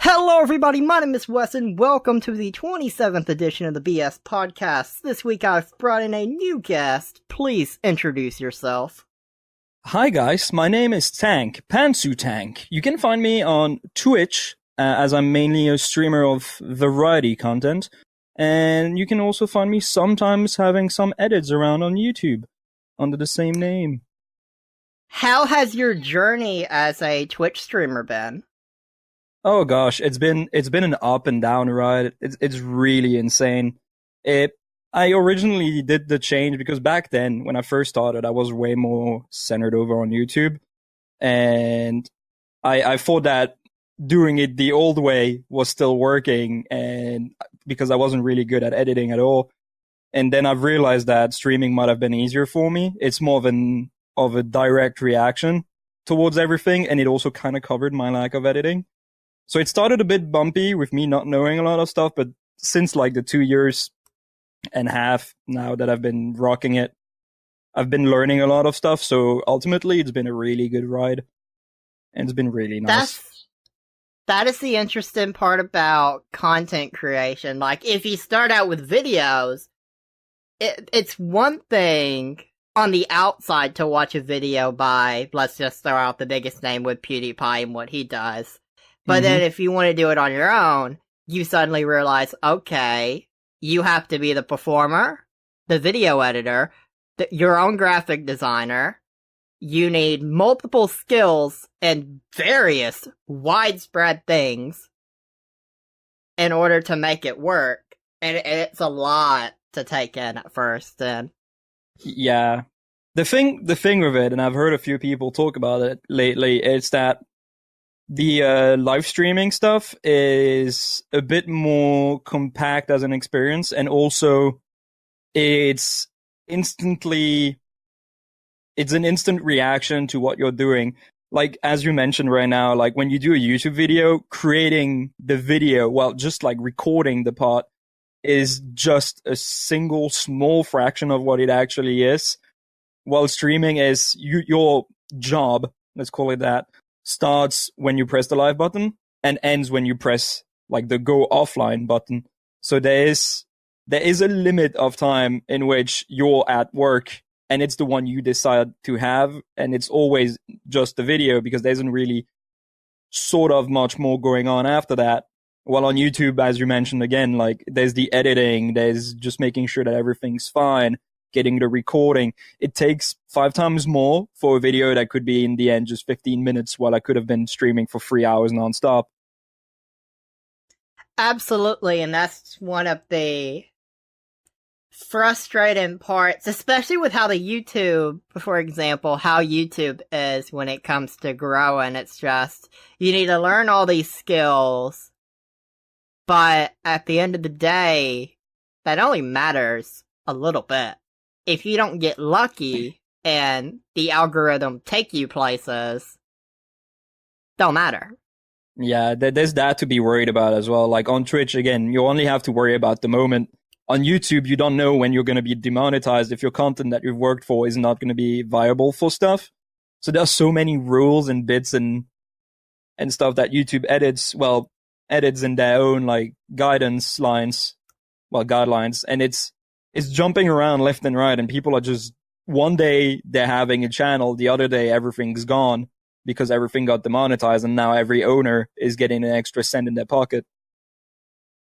Hello everybody, my name is Wes and welcome to the 27th edition of the BS Podcast. This week I've brought in a new guest. Please introduce yourself. Hi guys, my name is Tank, PantsuTank. You can find me on Twitch, as I'm mainly a streamer of variety content. And you can also find me sometimes having some edits around on YouTube under the same name. How has your journey as a Twitch streamer been? Oh gosh, it's been an up and down ride. It's really insane. I originally did the change because back then when I first started, I was way more centered over on YouTube, and I thought that doing it the old way was still working, and because I wasn't really good at editing at all. And then I've realized that streaming might have been easier for me. It's more of a direct reaction towards everything, and it also kind of covered my lack of editing. So it started a bit bumpy with me not knowing a lot of stuff, but since like the 2 years and a half now that I've been rocking it, I've been learning a lot of stuff. So ultimately, it's been a really good ride, and it's been really nice. That is the interesting part about content creation. Like, if you start out with videos, it's one thing on the outside to watch a video by, let's just throw out the biggest name with PewDiePie and what he does. But then if you want to do it on your own, you suddenly realize, okay, you have to be the performer, the video editor, your own graphic designer. You need multiple skills and various widespread things in order to make it work. And it's a lot to take in at first. And yeah, the thing with it, and I've heard a few people talk about it lately, is that the live streaming stuff is a bit more compact as an experience, and also it's an instant reaction to what you're doing. Like, as you mentioned right now, like when you do a YouTube video, creating the video, well, just like recording the part is just a single small fraction of what it actually is. While streaming is your job, let's call it that, starts when you press the live button and ends when you press like the go offline button. So there is a limit of time in which you're at work, and it's the one you decide to have, and it's always just the video because there isn't really sort of much more going on after that. While on YouTube, as you mentioned again, like there's the editing, there's just making sure that everything's fine, getting the recording. It takes 5 times more for a video that could be in the end just 15 minutes while I could have been streaming for 3 hours nonstop. absolutely, and that's one of the frustrating parts, especially with how the YouTube, for example, how YouTube is when it comes to growing. It's just, you need to learn all these skills, but at the end of the day, that only matters a little bit. If you don't get lucky and the algorithm take you places, don't matter. Yeah, there's that to be worried about as well. Like on Twitch, again, you only have to worry about the moment. On YouTube, you don't know when you're going to be demonetized if your content that you've worked for is not going to be viable for stuff. So there's so many rules and bits and stuff that YouTube edits in their own like guidance lines, guidelines, and it's jumping around left and right, and people are just, one day they're having a channel, the other day everything's gone because everything got demonetized, and now every owner is getting an extra cent in their pocket.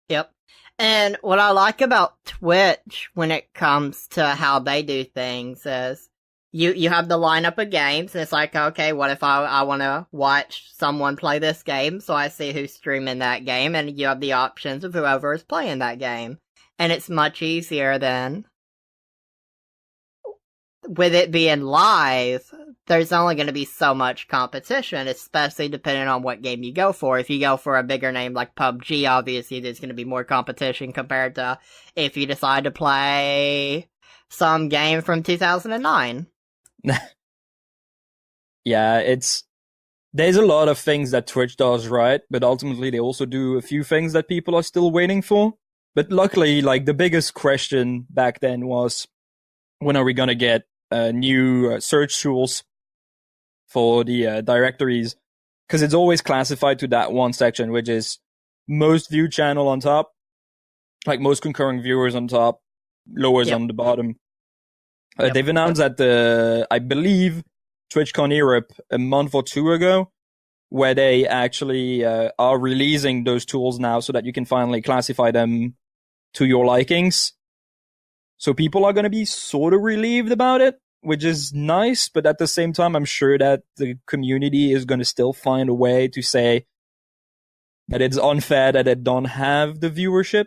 Yep. And what I like about Twitch when it comes to how they do things is you have the lineup of games, and it's like, okay, what if I want to watch someone play this game, so I see who's streaming that game, and you have the options of whoever is playing that game. And it's much easier than, with it being live, there's only going to be so much competition, especially depending on what game you go for. If you go for a bigger name like PUBG, obviously there's going to be more competition compared to if you decide to play some game from 2009. Yeah, there's a lot of things that Twitch does right, but ultimately they also do a few things that people are still waiting for. But luckily, like the biggest question back then was, when are we going to get new search tools for the directories? because it's always classified to that one section, which is most viewed channel on top, like most concurring viewers on top, lowers Yep. on the bottom. Yep. They've announced that I believe, TwitchCon Europe a month or two ago, where they actually are releasing those tools now so that you can finally classify them to your likings. So people are going to be sort of relieved about it, which is nice, but at the same time, I'm sure that the community is going to still find a way to say that it's unfair that it don't have the viewership,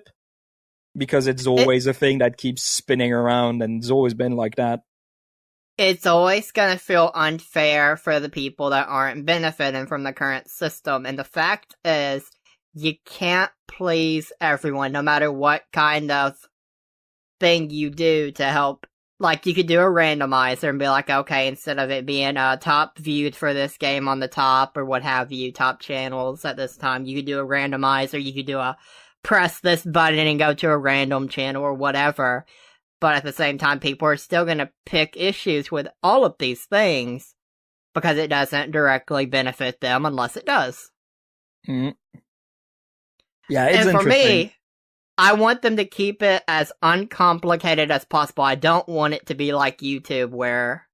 because it's always a thing that keeps spinning around, and it's always been like that. It's always gonna feel unfair for the people that aren't benefiting from the current system, and the fact is, you can't please everyone, no matter what kind of thing you do to help. Like, you could do a randomizer and be like, okay, instead of it being top viewed for this game on the top, or what have you, top channels at this time, you could do a randomizer, you could do a press this button and go to a random channel or whatever. But at the same time, people are still going to pick issues with all of these things because it doesn't directly benefit them unless it does. Mm. Yeah, it's and for interesting. me, I want them to keep it as uncomplicated as possible. I don't want it to be like YouTube where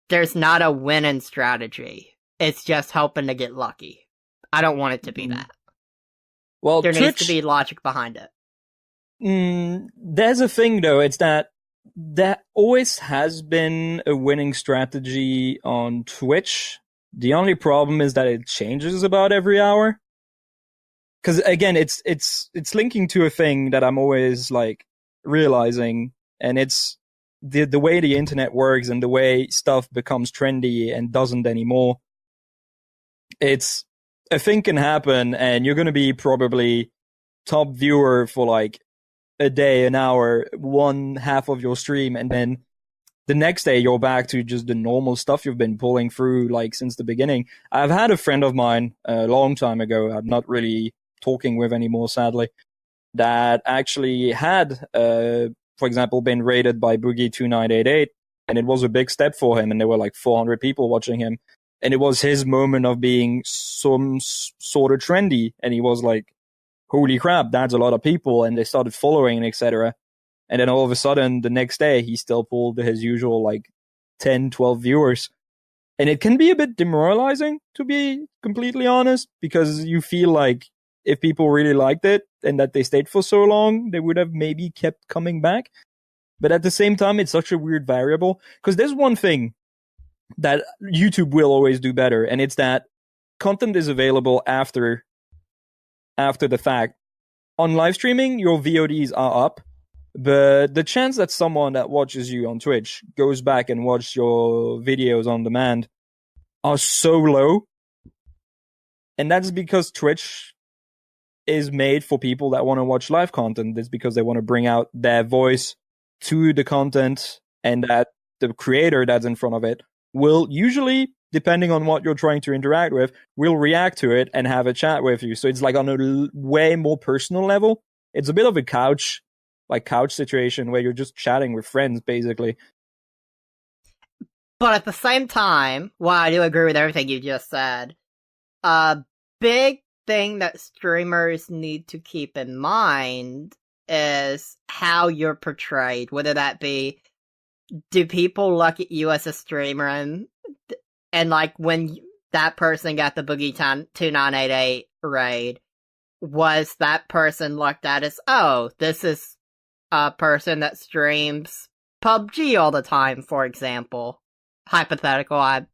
there's not a winning strategy. It's just hoping to get lucky. I don't want it to be that. Well, there Twitch needs to be logic behind it. There's a thing though, it's that there always has been a winning strategy on Twitch. The only problem is that it changes about every hour. Because again, it's linking to a thing that I'm always like realizing, and it's the way the internet works and the way stuff becomes trendy and doesn't anymore. It's a thing can happen, and you're gonna be probably top viewer for like a day, an hour, one half of your stream, and then the next day you're back to just the normal stuff you've been pulling through like since the beginning. I've had a friend of mine a long time ago, I'm not really talking with anymore, sadly, that actually had, for example, been rated by Boogie2988, and it was a big step for him, and there were like 400 people watching him, and it was his moment of being some sort of trendy, and he was like, holy crap, that's a lot of people, and they started following, etc. And then all of a sudden, the next day, he still pulled his usual like 10, 12 viewers. And it can be a bit demoralizing, to be completely honest, because you feel like if people really liked it and that they stayed for so long, they would have maybe kept coming back. But at the same time, it's such a weird variable, because there's one thing that YouTube will always do better, and it's that content is available after the fact. On live streaming, your VODs are up, but the chance that someone that watches you on Twitch goes back and watches your videos on demand are so low. And that's because Twitch is made for people that want to watch live content. It's because they want to bring out their voice to the content, and that the creator that's in front of it will usually, depending on what you're trying to interact with, will react to it and have a chat with you. So it's like on a way more personal level. It's a bit of a couch situation where you're just chatting with friends, basically. But at the same time, while I do agree with everything you just said, a big thing that streamers need to keep in mind is how you're portrayed. Whether that be, do people look at you as a streamer and like when that person got the Boogie 2988 raid, was that person looked at as, oh, this is a person that streams PUBG all the time, for example. Hypothetical, I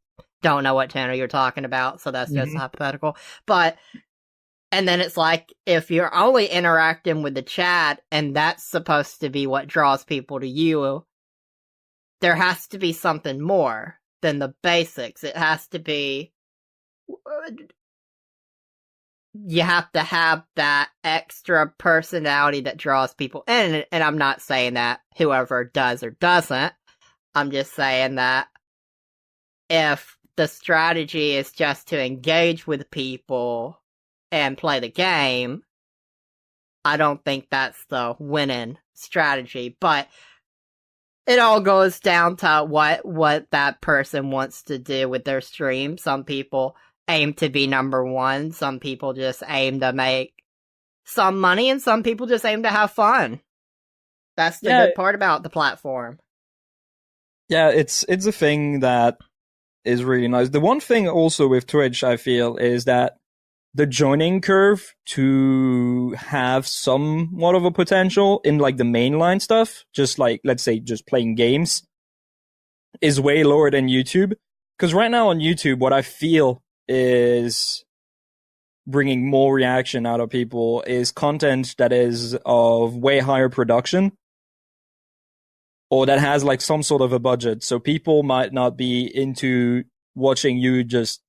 don't know what channel you're talking about, so that's just hypothetical. But, and then it's like, if you're only interacting with the chat, and that's supposed to be what draws people to you, there has to be something more than the basics. It has to be, you have to have that extra personality that draws people in, and I'm not saying that whoever does or doesn't. I'm just saying that if the strategy is just to engage with people and play the game, I don't think that's the winning strategy. But it all goes down to what that person wants to do with their stream. Some people, aim to be number one. Some people just aim to make some money, and some people just aim to have fun. That's the good part about the platform. Yeah, it's a thing that is really nice. The one thing also with Twitch, I feel, is that the joining curve to have somewhat of a potential in like the mainline stuff, just like, let's say, just playing games, is way lower than YouTube. Because right now on YouTube, what I feel is bringing more reaction out of people is content that is of way higher production, or that has like some sort of a budget. So people might not be into watching you just,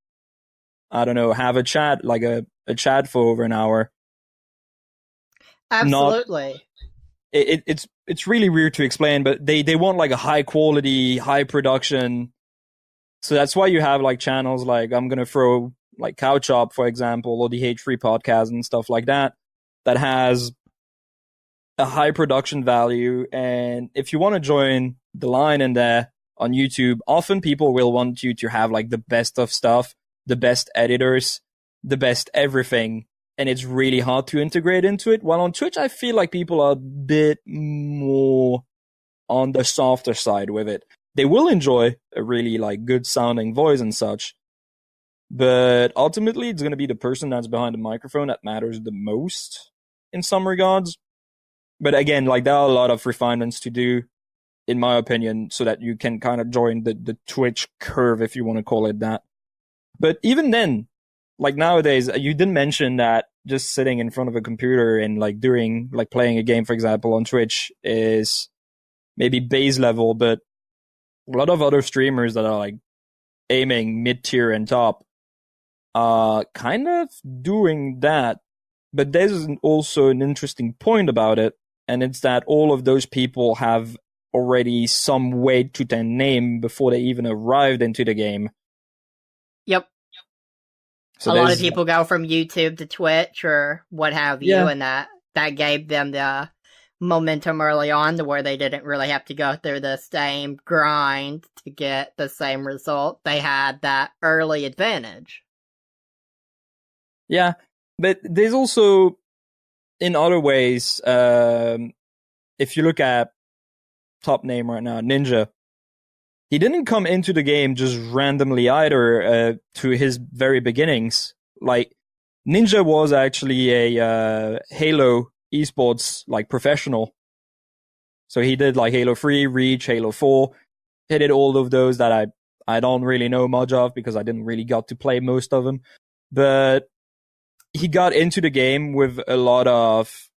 I don't know, have a chat, like a chat for over an hour. Absolutely. It's really weird to explain, but they want like a high quality, high production. So that's why you have like channels like, I'm going to throw like Couch Up, for example, or the H3 podcast and stuff like that, that has a high production value. And if you want to join the line in there on YouTube, often people will want you to have like the best of stuff, the best editors, the best everything. And it's really hard to integrate into it. While on Twitch, I feel like people are a bit more on the softer side with it. They will enjoy a really like good sounding voice and such, but ultimately it's going to be the person that's behind the microphone that matters the most in some regards. But again, like there are a lot of refinements to do, in my opinion, so that you can kind of join the Twitch curve, if you want to call it that. But even then, like nowadays, you didn't mention that just sitting in front of a computer and like doing, like playing a game, for example, on Twitch is maybe base level, but a lot of other streamers that are like aiming mid-tier and top are kind of doing that. But there's also an interesting point about it, and it's that all of those people have already some weight to their name before they even arrived into the game. Yep. So a lot of people go from YouTube to Twitch or what have you, and that gave them the momentum early on to where they didn't really have to go through the same grind to get the same result. They had that early advantage. Yeah, but there's also, in other ways, if you look at top name right now, Ninja, he didn't come into the game just randomly either, to his very beginnings. Like, Ninja was actually a Halo esports like professional. So he did like Halo 3, Reach, Halo 4. He did all of those that I don't really know much of because I didn't really got to play most of them. But he got into the game with a lot of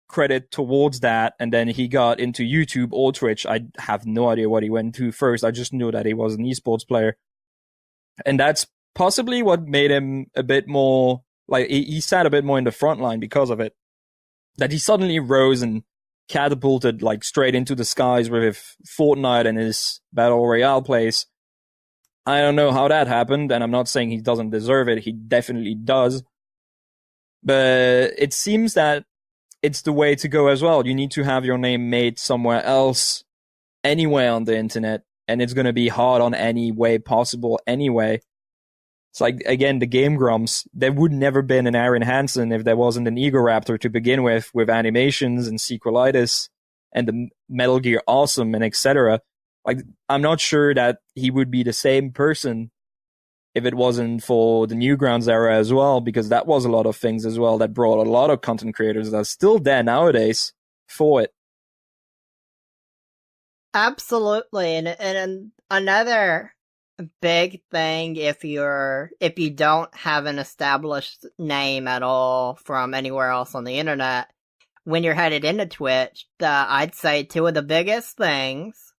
credit towards that, and then he got into YouTube or Twitch. I have no idea what he went to first. I just knew that he was an esports player. And that's possibly what made him a bit more, like, he sat a bit more in the front line because of it. That he suddenly rose and catapulted like straight into the skies with Fortnite and his Battle Royale plays. I don't know how that happened, and I'm not saying he doesn't deserve it. He definitely does. But it seems that it's the way to go as well. You need to have your name made somewhere else, anywhere on the internet, and it's going to be hard on any way possible anyway. It's like, again, the Game Grumps. There would never been an Aaron Hansen if there wasn't an Egoraptor to begin with animations and Sequelitis and the Metal Gear Awesome and etc. Like, I'm not sure that he would be the same person if it wasn't for the Newgrounds era as well, because that was a lot of things as well that brought a lot of content creators that are still there nowadays for it. Absolutely. And another big thing, if you don't have an established name at all from anywhere else on the internet, when you're headed into Twitch, I'd say two of the biggest things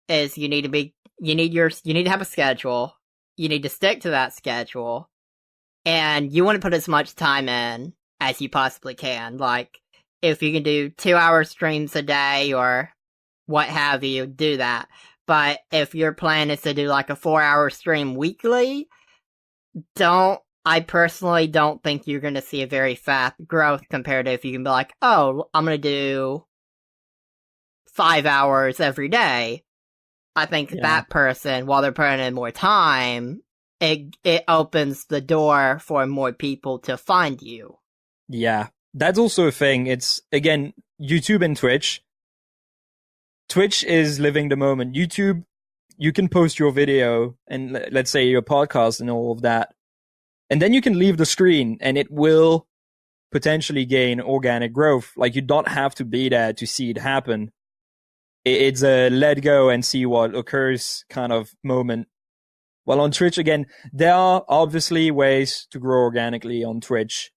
is you need to have a schedule. You need to stick to that schedule, and you want to put as much time in as you possibly can. Like, if you can do 2-hour streams a day or what have you, do that. But if your plan is to do like a 4-hour stream weekly, I personally don't think you're going to see a very fast growth compared to if you can be like, oh, I'm going to do 5 hours every day. I think that person, while they're putting in more time, it opens the door for more people to find you. Yeah, that's also a thing. It's, again, YouTube and Twitch. Twitch is living the moment. YouTube, you can post your video and let's say your podcast and all of that. And then you can leave the screen and it will potentially gain organic growth. Like, you don't have to be there to see it happen. It's a let go and see what occurs kind of moment. Well, on Twitch, again, there are obviously ways to grow organically on Twitch,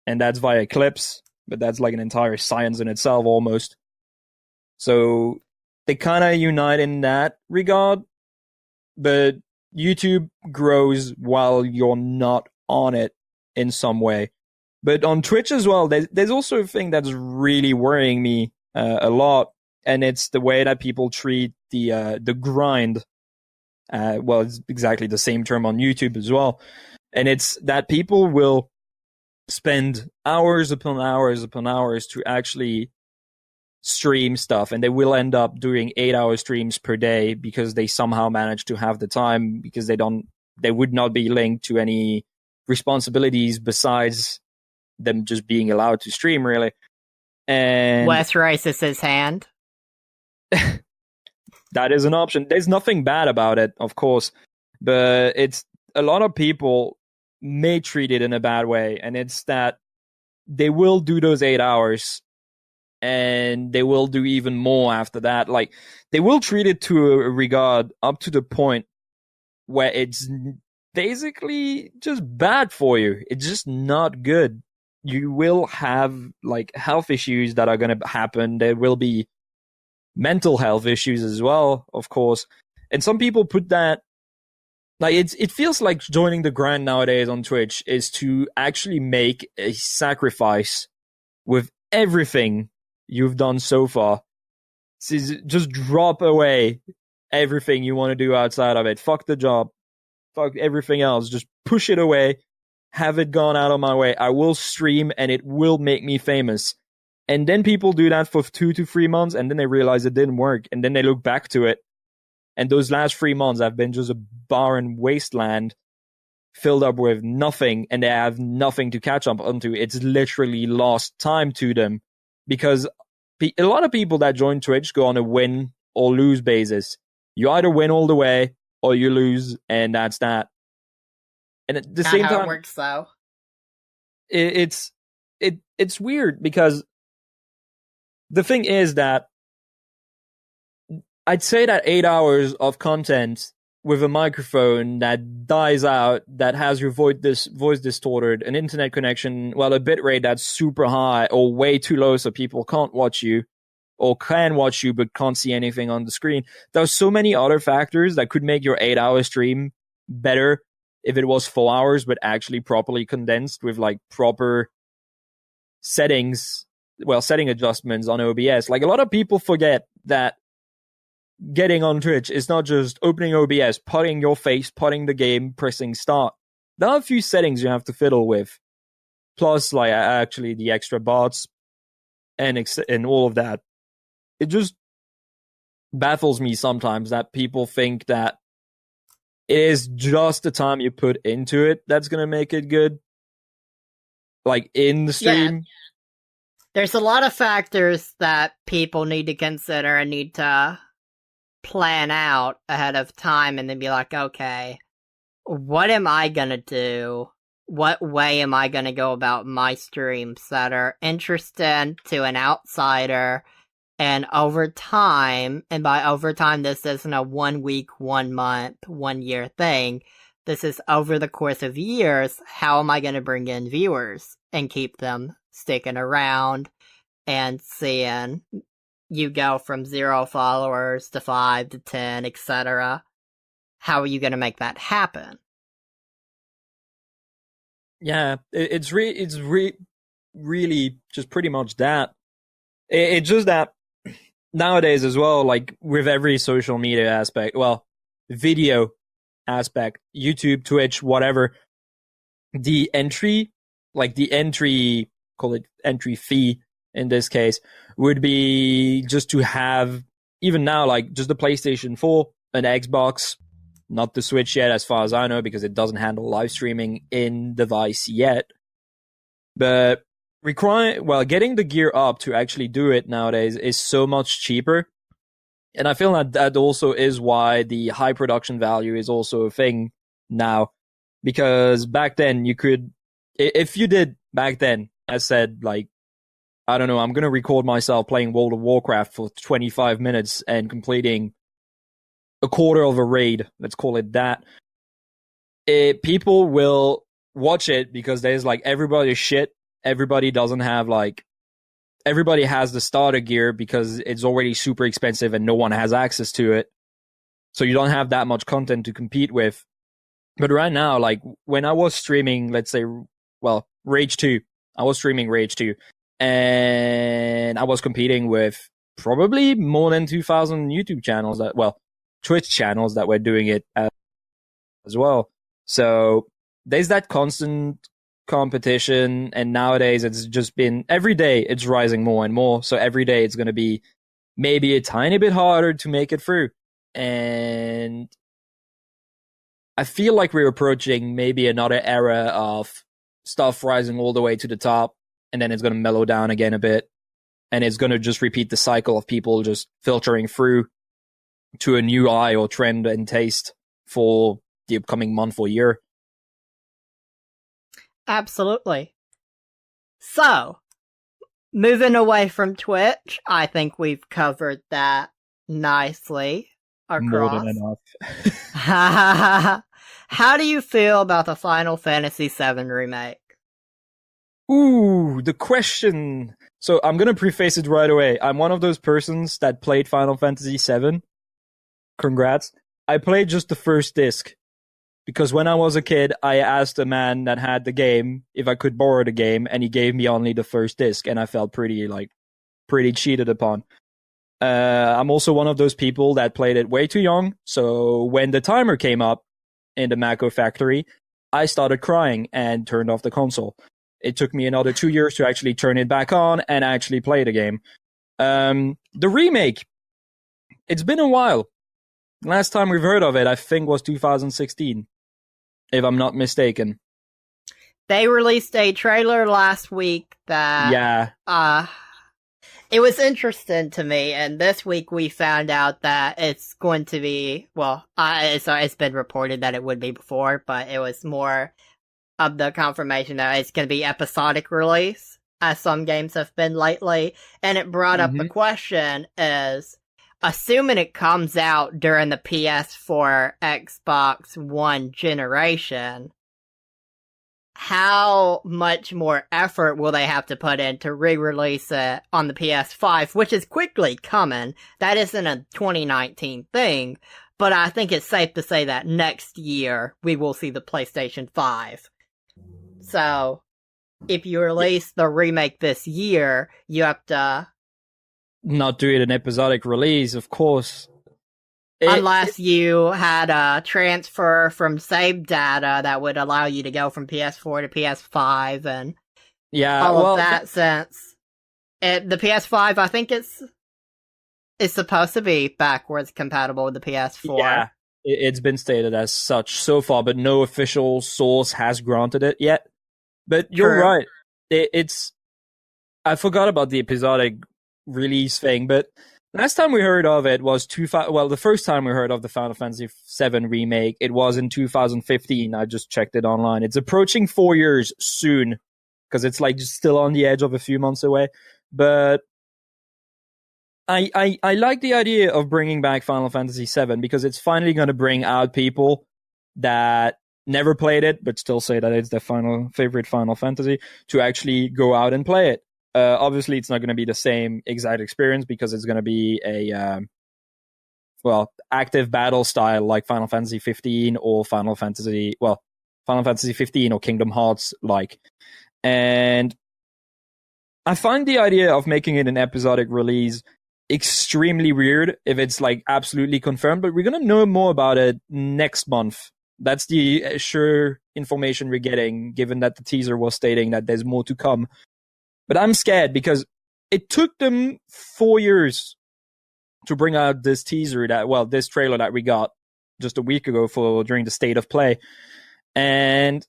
and that's via clips, but that's like an entire science in itself almost. So they kind of unite in that regard, but YouTube grows while you're not on it in some way. But on Twitch as well, there's also a thing that's really worrying me a lot, and it's the way that people treat the grind. Well, it's exactly the same term on YouTube as well. And it's that people will spend hours upon hours upon hours to actually stream stuff, and they will end up doing 8-hour streams per day because they somehow manage to have the time, because they would not be linked to any responsibilities besides them just being allowed to stream, really. And Wes raises his hand. that is an option. There's nothing bad about it, of course, but it's, a lot of people may treat it in a bad way, and it's that they will do those 8 hours and they will do even more after that. Like, they will treat it to a regard up to the point where it's basically just bad for you. It's just not good. You will have like health issues that are going to happen. There will be mental health issues as well, of course. And some people put that, like, it feels like joining the grind nowadays on Twitch is to actually make a sacrifice with everything you've done so far. Just drop away everything you want to do outside of it. Fuck the job. Fuck everything else. Just push it away. Have it gone out of my way. I will stream and it will make me famous. And then people do that for 2 to 3 months, and then they realize it didn't work, and then they look back to it. And those last 3 months have been just a barren wasteland filled up with nothing, and they have nothing to catch up onto. It's literally lost time to them, because a lot of people that join Twitch go on a win or lose basis. You either win all the way or you lose, and that's that. And at the Not same how time, it works, though. it's weird, because the thing is that I'd say that 8 hours of content with a microphone that dies out, that has your voice distorted, an internet connection, well, a bitrate that's super high or way too low so people can't watch you, or can watch you but can't see anything on the screen. There's so many other factors that could make your 8-hour stream better if it was 4 hours, but actually properly condensed with like proper settings, well, setting adjustments on OBS. Like, a lot of people forget that getting on Twitch is not just opening OBS, putting your face, putting the game, pressing start. There are a few settings you have to fiddle with. Plus, like, actually the extra bots and all of that. It just baffles me sometimes that people think that it is just the time you put into it that's going to make it good. Like, in the stream. Yeah. There's a lot of factors that people need to consider and need to plan out ahead of time, and then be like, okay, what am I gonna do? What way am I gonna go about my streams that are interesting to an outsider? And over time, and by over time, this isn't a 1 week, 1 month, 1 year thing. This is over the course of years. How am I gonna bring in viewers and keep them sticking around and seeing you go from 0 followers to 5 to 10, etc.? How are you going to make that happen? Yeah, it's really just pretty much that. It's just that nowadays as well, like with every social media aspect, well, video aspect, YouTube, Twitch, whatever, the entry, call it entry fee in this case, would be just to have, even now, like just the PlayStation 4, an Xbox, not the Switch yet, as far as I know, because it doesn't handle live streaming in device yet. But getting the gear up to actually do it nowadays is so much cheaper. And I feel that also is why the high production value is also a thing now. Because back then if you did back then, I said, like, I don't know, I'm going to record myself playing World of Warcraft for 25 minutes and completing a quarter of a raid, let's call it that. People will watch it because there's like everybody's shit. Everybody has the starter gear because it's already super expensive and no one has access to it. So you don't have that much content to compete with. But right now, like when I was streaming, let's say, Rage 2, I was streaming Rage 2 and I was competing with probably more than 2,000 YouTube channels Twitch channels that were doing it as well. So there's that constant competition, and nowadays it's just been every day it's rising more and more. So every day it's going to be maybe a tiny bit harder to make it through. And I feel like we're approaching maybe another era of stuff rising all the way to the top, and then it's going to mellow down again a bit, and it's going to just repeat the cycle of people just filtering through to a new eye or trend and taste for the upcoming month or year. Absolutely. So, moving away from Twitch, I think we've covered that nicely across. More than enough. How do you feel about the Final Fantasy VII Remake? Ooh, the question. So I'm going to preface it right away. I'm one of those persons that played Final Fantasy VII. Congrats. I played just the first disc. Because when I was a kid, I asked a man that had the game if I could borrow the game, and he gave me only the first disc, and I felt pretty cheated upon. I'm also one of those people that played it way too young, so when the timer came up in the Mako factory, I started crying and turned off the console. It took me another 2 years to actually turn it back on and actually play the game. The remake, it's been a while. Last time we've heard of it, I think, was 2016. If I'm not mistaken. They released a trailer last week that it was interesting to me, and this week we found out that it's going to be, it's been reported that it would be before, but it was more of the confirmation that it's going to be episodic release, as some games have been lately, and it brought up the question is, assuming it comes out during the PS4, Xbox One generation, how much more effort will they have to put in to re-release it on the PS5, which is quickly coming? That isn't a 2019 thing, but I think it's safe to say that next year we will see the PlayStation 5. So, if you release the remake this year, you have to not do it an episodic release, of course. Unless you had a transfer from save data that would allow you to go from PS4 to PS5 and all of that since the PS5, I think it's supposed to be backwards compatible with the PS4. Yeah, it's been stated as such so far, but no official source has granted it yet. But you're right. I forgot about the episodic release thing, but last time we heard of it was the first time we heard of the Final Fantasy VII remake, it was in 2015. I just checked it online. It's approaching 4 years soon, because it's like just still on the edge of a few months away. But I like the idea of bringing back Final Fantasy VII, because it's finally going to bring out people that never played it but still say that it's their favorite Final Fantasy to actually go out and play it. Obviously, it's not going to be the same exact experience, because it's going to be a active battle style like Final Fantasy 15 or Final Fantasy 15 or Kingdom Hearts like. And I find the idea of making it an episodic release extremely weird if it's like absolutely confirmed, but we're going to know more about it next month. That's the sure information we're getting, given that the teaser was stating that there's more to come. But I'm scared, because it took them 4 years to bring out this trailer that we got. just a week ago during the state of play. And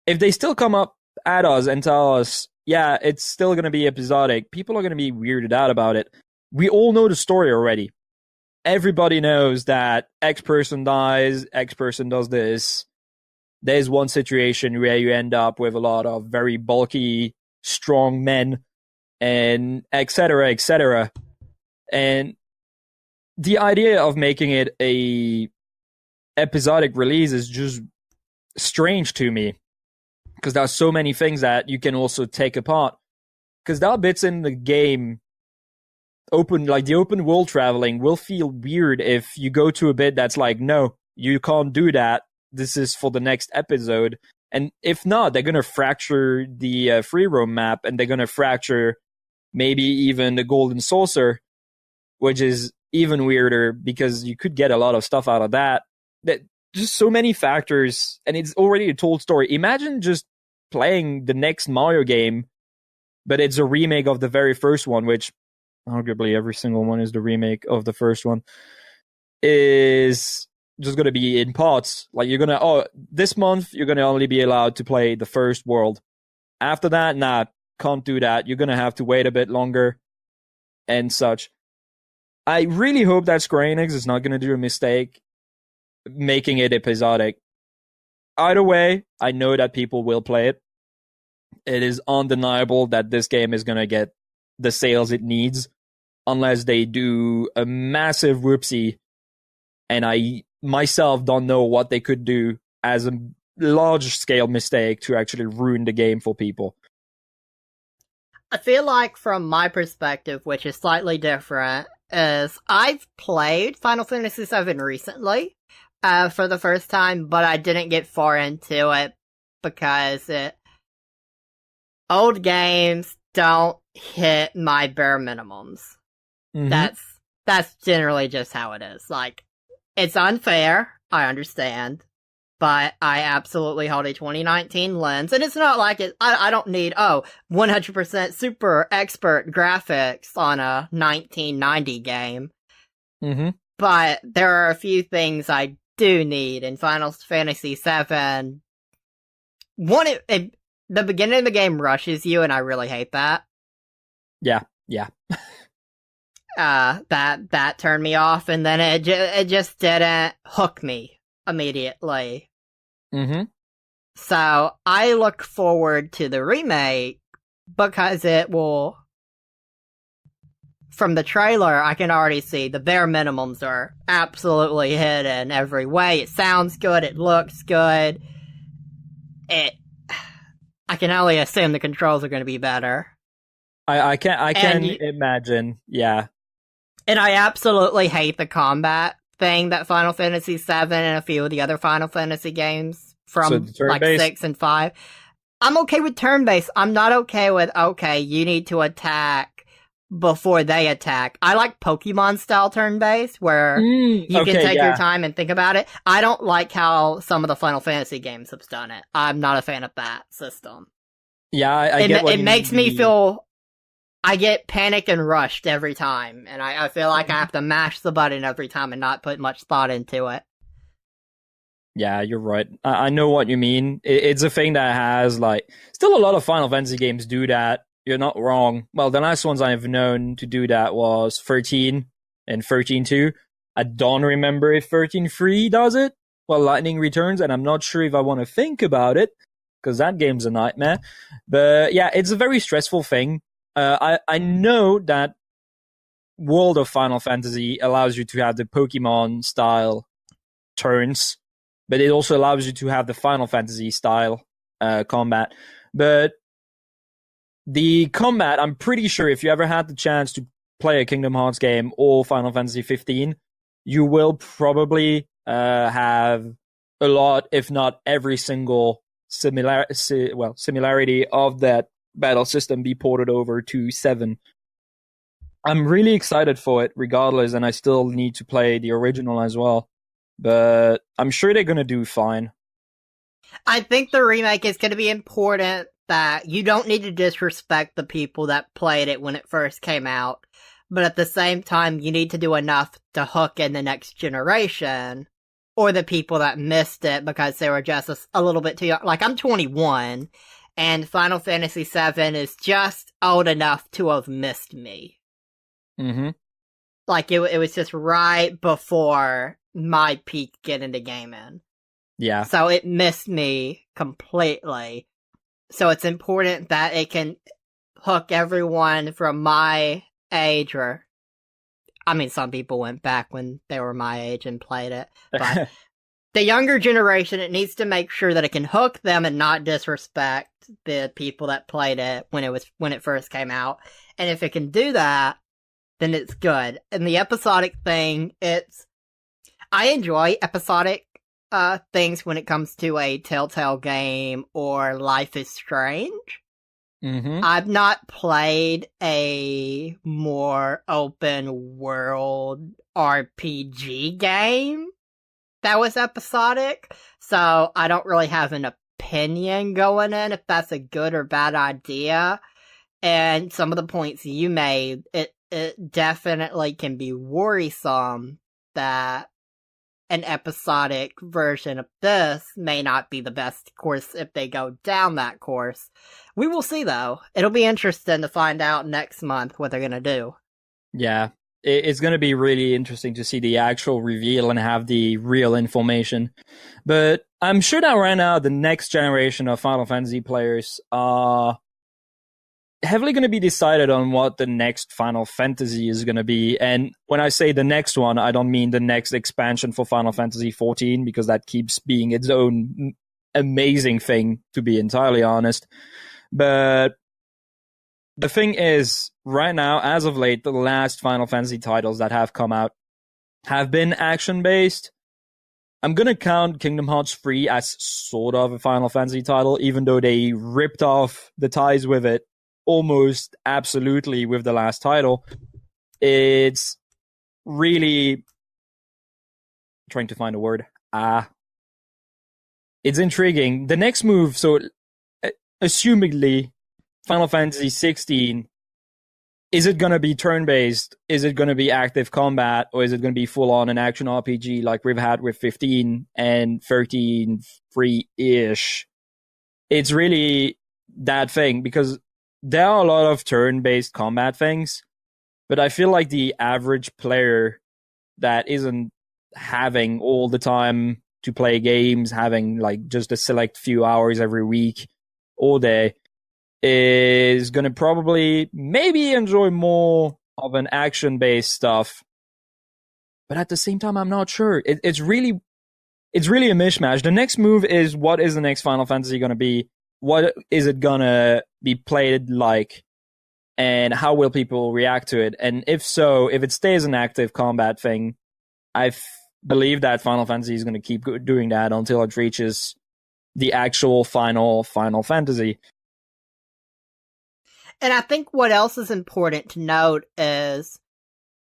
if they still come up at us and tell us, yeah, it's still going to be episodic, people are going to be weirded out about it. We all know the story already. Everybody knows that X person dies, X person does this. There's one situation where you end up with a lot of very bulky, strong men, and etc., etc. And the idea of making it a episodic release is just strange to me, because there's so many things that you can also take apart. Because there are bits in the game, the open world traveling will feel weird if you go to a bit that's like, no, you can't do that. This is for the next episode. And if not, they're going to fracture the free roam map, and they're going to fracture maybe even the golden saucer, which is even weirder because you could get a lot of stuff out of that. Just so many factors, and it's already a told story. Imagine just playing the next Mario game, but it's a remake of the very first one, which arguably every single one is the remake of the first one, is just going to be in parts. Like, you're going to, this month, you're going to only be allowed to play the first world. After that, nah, can't do that. You're going to have to wait a bit longer and such. I really hope that Square Enix is not going to do a mistake making it episodic. Either way, I know that people will play it. It is undeniable that this game is going to get the sales it needs, unless they do a massive whoopsie, and I myself don't know what they could do as a large-scale mistake to actually ruin the game for people. I feel like, from my perspective, which is slightly different, is I've played Final Fantasy VII recently, for the first time, but I didn't get far into it because old games don't hit my bare minimums. Mm-hmm. That's generally just how it is. Like, it's unfair, I understand, but I absolutely hold a 2019 lens, and it's not like I don't need 100% super expert graphics on a 1990 game. Mm-hmm. But there are a few things I do need in Final Fantasy VII. One, the beginning of the game rushes you, and I really hate that. Yeah. That turned me off, and then it just didn't hook me immediately. Mm-hmm. So I look forward to the remake because it will. From the trailer, I can already see the bare minimums are absolutely hit in every way. It sounds good. It looks good. I can only assume the controls are going to be better. I can imagine. Yeah. And I absolutely hate the combat thing that Final Fantasy VII and a few of the other Final Fantasy games from like 6 and 5. I'm okay with turn-based. I'm not okay with, you need to attack before they attack. I like Pokemon-style turn-based, where you can take your time and think about it. I don't like how some of the Final Fantasy games have done it. I'm not a fan of that system. Yeah, I get what it makes me feel... I get panicked and rushed every time, and I feel like I have to mash the button every time and not put much thought into it. Yeah, you're right. I know what you mean. It's a thing that has, like... Still a lot of Final Fantasy games do that. You're not wrong. Well, the last ones I've known to do that was 13 and 13.2. I don't remember if 13.3 does it. Well, Lightning Returns, and I'm not sure if I want to think about it, because that game's a nightmare. But yeah, it's a very stressful thing. I know that World of Final Fantasy allows you to have the Pokemon-style turns, but it also allows you to have the Final Fantasy-style combat. But the combat, I'm pretty sure if you ever had the chance to play a Kingdom Hearts game or Final Fantasy 15, you will probably have a lot, if not every single similarity of that battle system be ported over to 7. I'm really excited for it regardless, and I still need to play the original as well. But I'm sure they're going to do fine. I think the remake is going to be important, that you don't need to disrespect the people that played it when it first came out, but at the same time, you need to do enough to hook in the next generation or the people that missed it because they were just a little bit too young. Like, I'm 21, and Final Fantasy VII is just old enough to have missed me. Mm-hmm. Like, it was just right before my peak getting into gaming. Yeah. So it missed me completely. So it's important that it can hook everyone from my age, or, I mean, some people went back when they were my age and played it, but the younger generation, it needs to make sure that it can hook them and not disrespect the people that played it when it first came out. And if it can do that, then it's good. And the episodic thing, I enjoy episodic things when it comes to a Telltale game or Life is Strange. Mm-hmm. I've not played a more open world RPG game that was episodic, so I don't really have an opinion going in if that's a good or bad idea. And some of the points you made, it definitely can be worrisome that an episodic version of this may not be the best course if they go down that course. We will see, though. It'll be interesting to find out next month what they're going to do. Yeah, it's going to be really interesting to see the actual reveal and have the real information. But I'm sure that right now the next generation of Final Fantasy players are heavily going to be decided on what the next Final Fantasy is going to be. And when I say the next one, I don't mean the next expansion for Final Fantasy XIV, because that keeps being its own amazing thing, to be entirely honest. But the thing is, right now, as of late, the last Final Fantasy titles that have come out have been action-based. I'm going to count Kingdom Hearts 3 as sort of a Final Fantasy title, even though they ripped off the ties with it almost absolutely with the last title. It's really trying to find a word. It's intriguing. The next move, so assumingly Final Fantasy 16, is it going to be turn-based? Is it going to be active combat? Or is it going to be full-on an action RPG like we've had with 15 and 13 free-ish? It's really that thing, because there are a lot of turn-based combat things, but I feel like the average player that isn't having all the time to play games, having like just a select few hours every week or day, is going to probably maybe enjoy more of an action-based stuff. But at the same time, I'm not sure. It's really a mishmash. The next move is, what is the next Final Fantasy going to be? What is it going to be played like? And how will people react to it? And if so, if it stays an active combat thing, I believe that Final Fantasy is going to keep doing that until it reaches the actual Final Fantasy. And I think what else is important to note is,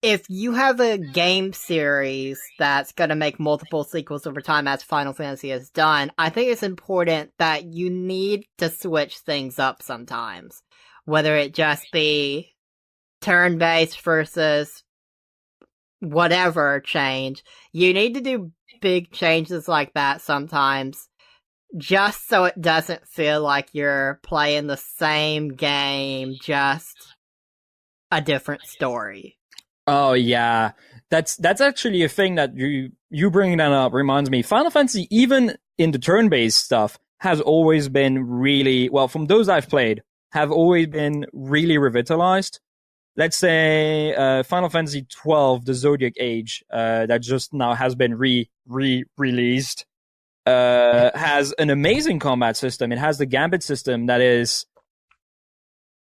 if you have a game series that's going to make multiple sequels over time, as Final Fantasy has done, I think it's important that you need to switch things up sometimes. Whether it just be turn-based versus whatever change. You need to do big changes like that sometimes, just so it doesn't feel like you're playing the same game, just a different story. Oh yeah, that's actually a thing that you bringing that up reminds me. Final Fantasy, even in the turn-based stuff, has always been really, well, from those I've played, have always been really revitalized. Let's say Final Fantasy XII, the Zodiac Age, that just now has been released, has an amazing combat system. It has the Gambit system that is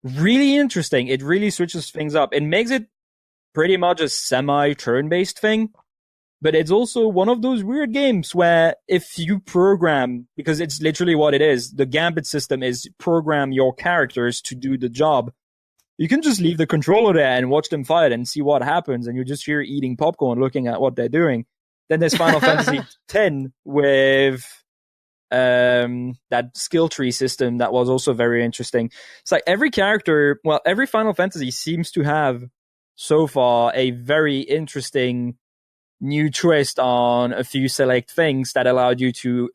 really interesting. It really switches things up. It makes it pretty much a semi-turn-based thing, but it's also one of those weird games where if you program, because it's literally what it is, the Gambit system is program your characters to do the job. You can just leave the controller there and watch them fight and see what happens, and you're just here eating popcorn looking at what they're doing. Then there's Final Fantasy X with that skill tree system that was also very interesting. It's like every character, well, every Final Fantasy seems to have so far a very interesting new twist on a few select things that allowed you to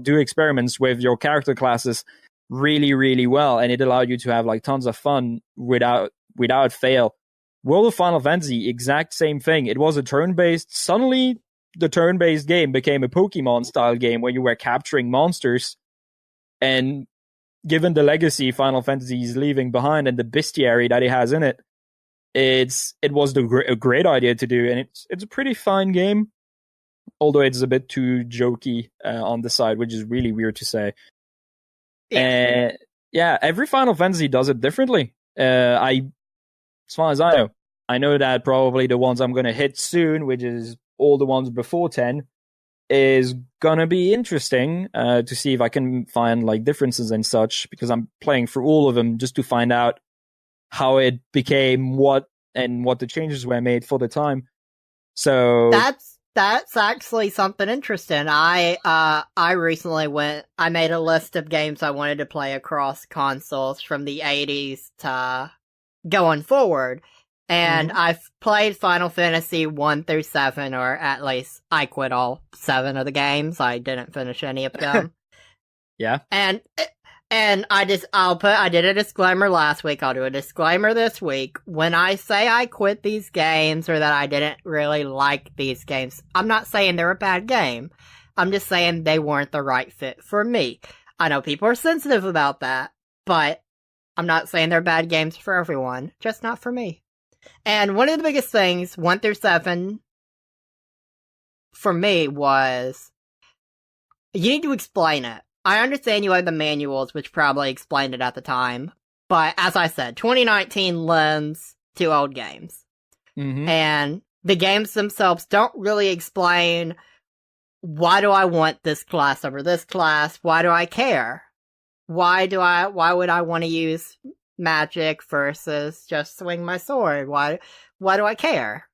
do experiments with your character classes really, really well, and it allowed you to have like tons of fun without fail. World of Final Fantasy, exact same thing. It was a turn-based. Suddenly, the turn-based game became a Pokemon-style game where you were capturing monsters. And given the legacy Final Fantasy is leaving behind and the bestiary that it has in it, it was a great idea to do, and it's a pretty fine game. Although it's a bit too jokey on the side, which is really weird to say. Yeah, every Final Fantasy does it differently. As far as I know that probably the ones I'm going to hit soon, which is all the ones before 10, is going to be interesting to see if I can find like differences and such, because I'm playing through all of them just to find out how it became what the changes were made for the time. So that's actually something interesting. I recently I made a list of games I wanted to play across consoles from the 80s to going forward, and I've played Final Fantasy 1 through 7, or at least I quit all 7 of the games. I didn't finish any of them. Yeah. And I did a disclaimer last week. I'll do a disclaimer this week. When I say I quit these games or that I didn't really like these games, I'm not saying they're a bad game. I'm just saying they weren't the right fit for me. I know people are sensitive about that, but I'm not saying they're bad games for everyone, just not for me. And one of the biggest things, 1 through 7, for me was, you need to explain it. I understand you had the manuals, which probably explained it at the time, but as I said, 2019 lends to old games. And the games themselves don't really explain, why do I want this class over this class? Why do I care? Why would I want to use magic versus just swing my sword? Why do I care?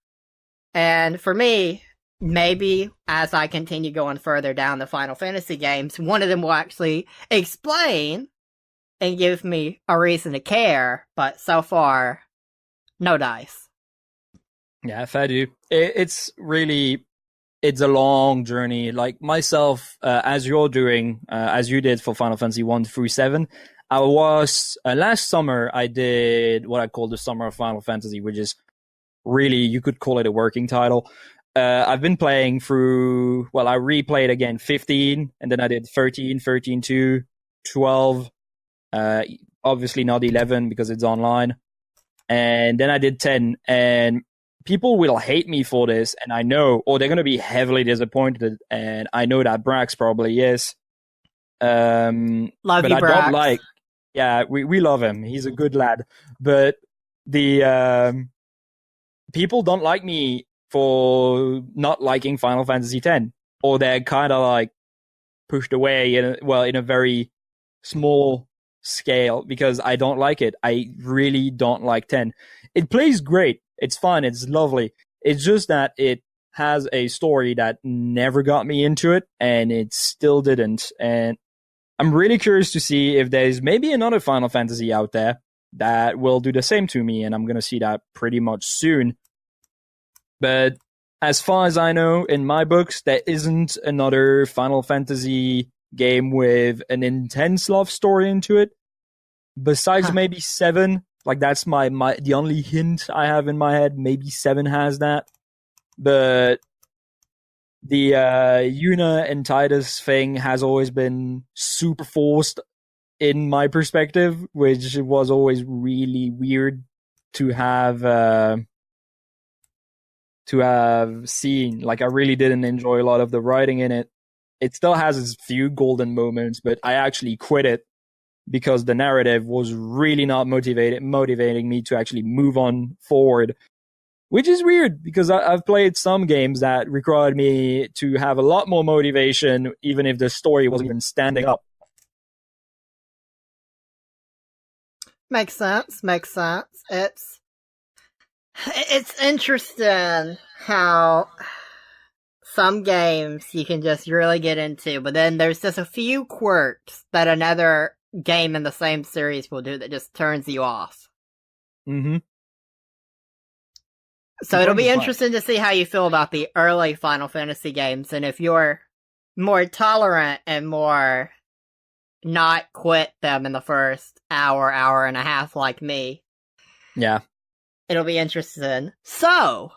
And for me, maybe as I continue going further down the Final Fantasy games, one of them will actually explain and give me a reason to care, but so far, no dice. Yeah, fair do. It's a long journey. Like myself, as you're doing, as you did for Final Fantasy 1 through 7, I was, last summer, I did what I call the Summer of Final Fantasy, which is really, you could call it a working title. I've been playing through, I replayed again 15, and then I did 13, 13-2, 12, obviously not 11 because it's online, and then I did 10, and people will hate me for this, and I know, or they're going to be heavily disappointed, and I know that Brax probably is. Love but you, I Brax. don't like, we love him. He's a good lad. But the people don't like me for not liking Final Fantasy X, or they're kind of like pushed away in a very small scale because I don't like it. I really don't like 10. It plays great. It's fun. It's lovely. It's just that it has a story that never got me into it, and it still didn't. And I'm really curious to see if there's maybe another Final Fantasy out there that will do the same to me, and I'm going to see that pretty much soon. But as far as I know, in my books, there isn't another Final Fantasy game with an intense love story into it. Besides maybe 7, like that's the only hint I have in my head. Maybe 7 has that. But the Yuna and Titus thing has always been super forced in my perspective, which was always really weird to have seen. Like, I really didn't enjoy a lot of the writing in it. It still has its few golden moments, but I actually quit it because the narrative was really not motivating me to actually move on forward. Which is weird, because I've played some games that required me to have a lot more motivation, even if the story wasn't even standing up. Makes sense. It's interesting how some games you can just really get into, but then there's just a few quirks that another game in the same series will do that just turns you off. Mm-hmm. So it'll be interesting to see how you feel about the early Final Fantasy games, and if you're more tolerant and more not quit them in the first hour and a half like me. Yeah. It'll be interesting. So,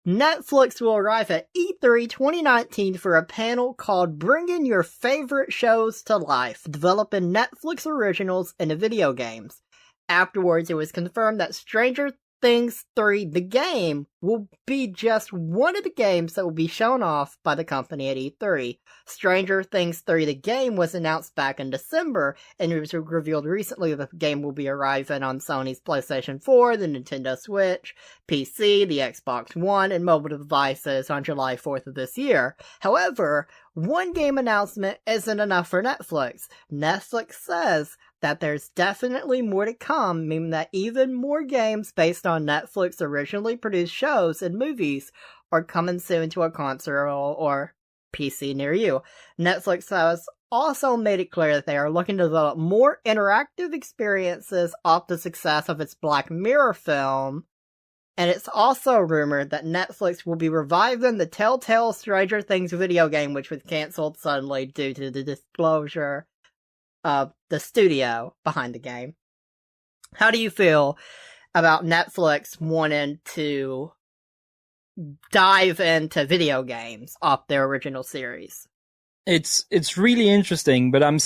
Netflix will arrive at E3 2019 for a panel called Bringing Your Favorite Shows to Life, developing Netflix originals into video games. Afterwards, it was confirmed that Stranger Things 3, the game, will be just one of the games that will be shown off by the company at E3. Stranger Things 3, the game, was announced back in December, and it was revealed recently that the game will be arriving on Sony's PlayStation 4, the Nintendo Switch, PC, the Xbox One, and mobile devices on July 4th of this year. However, one game announcement isn't enough for Netflix. Netflix says that there's definitely more to come, meaning that even more games based on Netflix originally produced shows and movies are coming soon to a console or PC near you. Netflix has also made it clear that they are looking to develop more interactive experiences off the success of its Black Mirror film, and it's also rumored that Netflix will be reviving the Telltale Stranger Things video game, which was cancelled suddenly due to the disclosure of the studio behind the game. How do you feel about Netflix wanting to dive into video games off their original series? It's really interesting, but I'm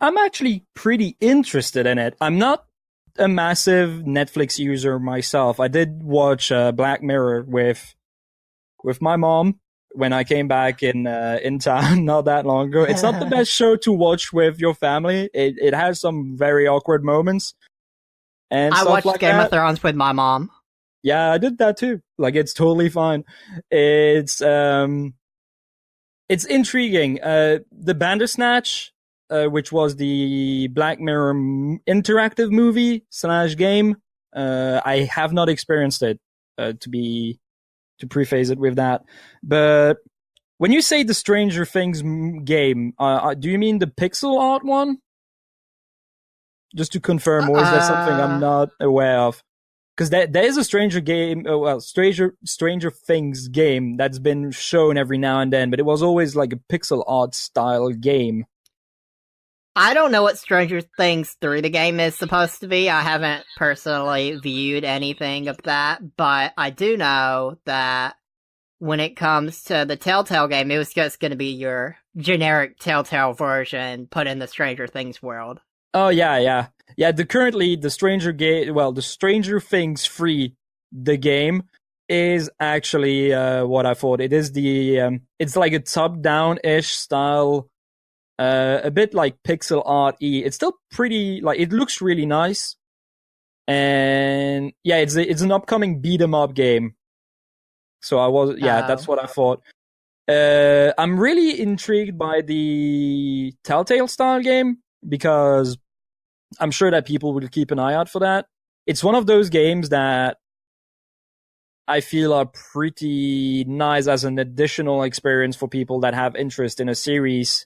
actually pretty interested in it. I'm not a massive Netflix user myself. I did watch Black Mirror with my mom when I came back in town not that long ago. It's not the best show to watch with your family. It has some very awkward moments and I stuff watched like Game that. of Thrones with my mom. Yeah, I did that too. Like, it's totally fine. It's intriguing. The Bandersnatch, which was the Black Mirror interactive movie / game, I have not experienced it, to preface it with that. But when you say the Stranger Things game, do you mean the pixel art one? Just to confirm, or is that something I'm not aware of? Because there is a Stranger Things game that's been shown every now and then, but it was always like a pixel art style game. I don't know what Stranger Things 3 the game is supposed to be. I haven't personally viewed anything of that, but I do know that when it comes to the Telltale game, it was just going to be your generic Telltale version put in the Stranger Things world. Oh, yeah. The Stranger Things 3, the game, is actually what I thought. It is it's like a top-down-ish style, a bit like pixel art-y. It's still pretty, like, it looks really nice. And yeah, it's an upcoming beat-em-up game. So that's what I thought. I'm really intrigued by the Telltale style game, because I'm sure that people will keep an eye out for that. It's one of those games that I feel are pretty nice as an additional experience for people that have interest in a series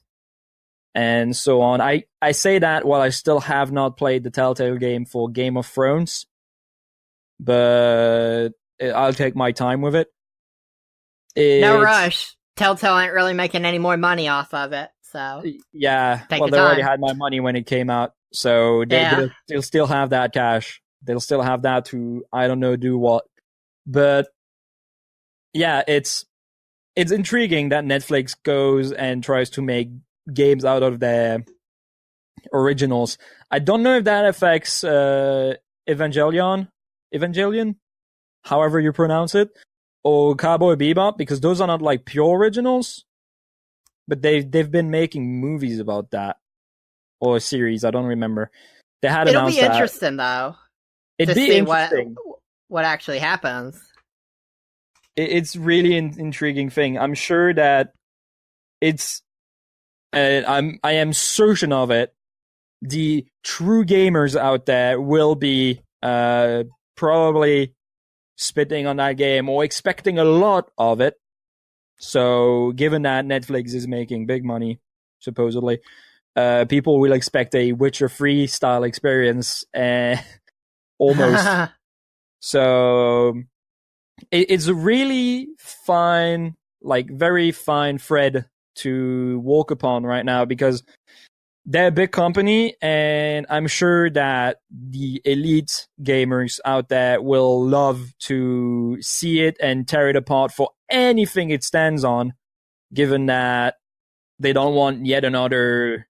and so on. I say that while I still have not played the Telltale game for Game of Thrones, but I'll take my time with it. No rush. Telltale ain't really making any more money off of it, so yeah. Well, they already had my money when it came out, so they'll still have that cash. They'll still have that to, I don't know, do what. But yeah, it's intriguing that Netflix goes and tries to make games out of their originals. I don't know if that affects Evangelion, however you pronounce it, or Cowboy Bebop, because those are not like pure originals, but they've been making movies about that, or a series. I don't remember. They had announced that. It'll be interesting though. It'd be interesting what actually happens. It's really an intriguing thing. I'm sure that it's. I am certain of it. The true gamers out there will be probably spitting on that game or expecting a lot of it. So, given that Netflix is making big money, supposedly, people will expect a Witcher 3 style experience, almost. So, it's a really fine, like very fine thread to walk upon right now, because they're a big company, and I'm sure that the elite gamers out there will love to see it and tear it apart for anything it stands on, given that they don't want yet another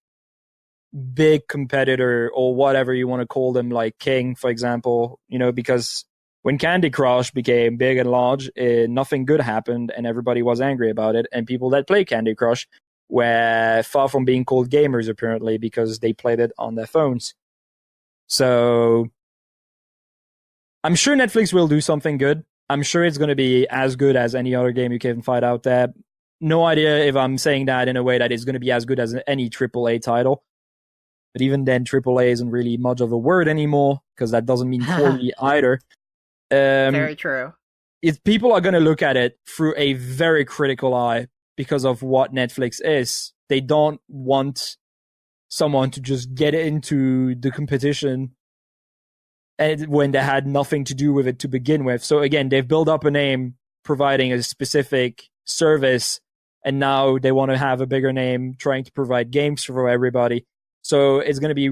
big competitor or whatever you want to call them, like King, for example, because when Candy Crush became big and large, nothing good happened and everybody was angry about it. And people that play Candy Crush were far from being called gamers, apparently, because they played it on their phones. So I'm sure Netflix will do something good. I'm sure it's going to be as good as any other game you can find out there. No idea if I'm saying that in a way that it's going to be as good as any AAA title. But even then, AAA isn't really much of a word anymore, because that doesn't mean quality either. Very true. People are going to look at it through a very critical eye because of what Netflix is. They don't want someone to just get into the competition when they had nothing to do with it to begin with. So again, they've built up a name providing a specific service, and now they want to have a bigger name trying to provide games for everybody. So it's going to be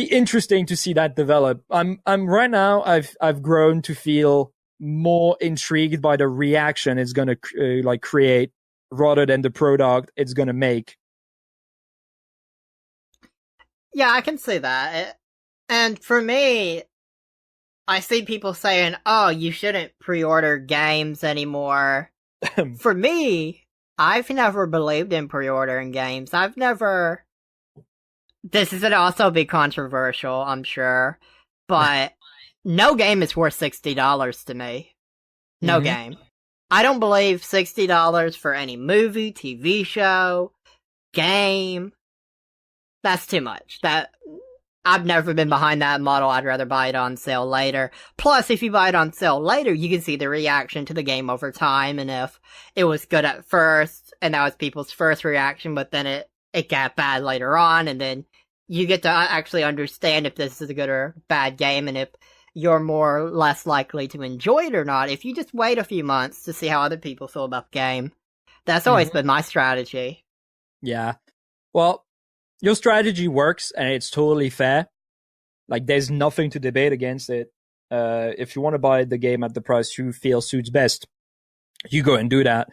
interesting to see that develop. I'm right now, I've grown to feel more intrigued by the reaction it's going to create rather than the product it's going to make. Yeah, I can see that. And for me, I see people saying, oh, you shouldn't pre-order games anymore. For me, I've never believed in pre-ordering games. This is going to also be controversial, I'm sure, but no game is worth $60 to me. No game. I don't believe $60 for any movie, TV show, game. That's too much. I've never been behind that model. I'd rather buy it on sale later. Plus, if you buy it on sale later, you can see the reaction to the game over time, and if it was good at first, and that was people's first reaction, but then it got bad later on, and then you get to actually understand if this is a good or bad game, and if you're more or less likely to enjoy it or not, if you just wait a few months to see how other people feel about the game. That's always been my strategy. Yeah. Well, your strategy works, and it's totally fair. Like, there's nothing to debate against it. If you want to buy the game at the price you feel suits best, you go and do that.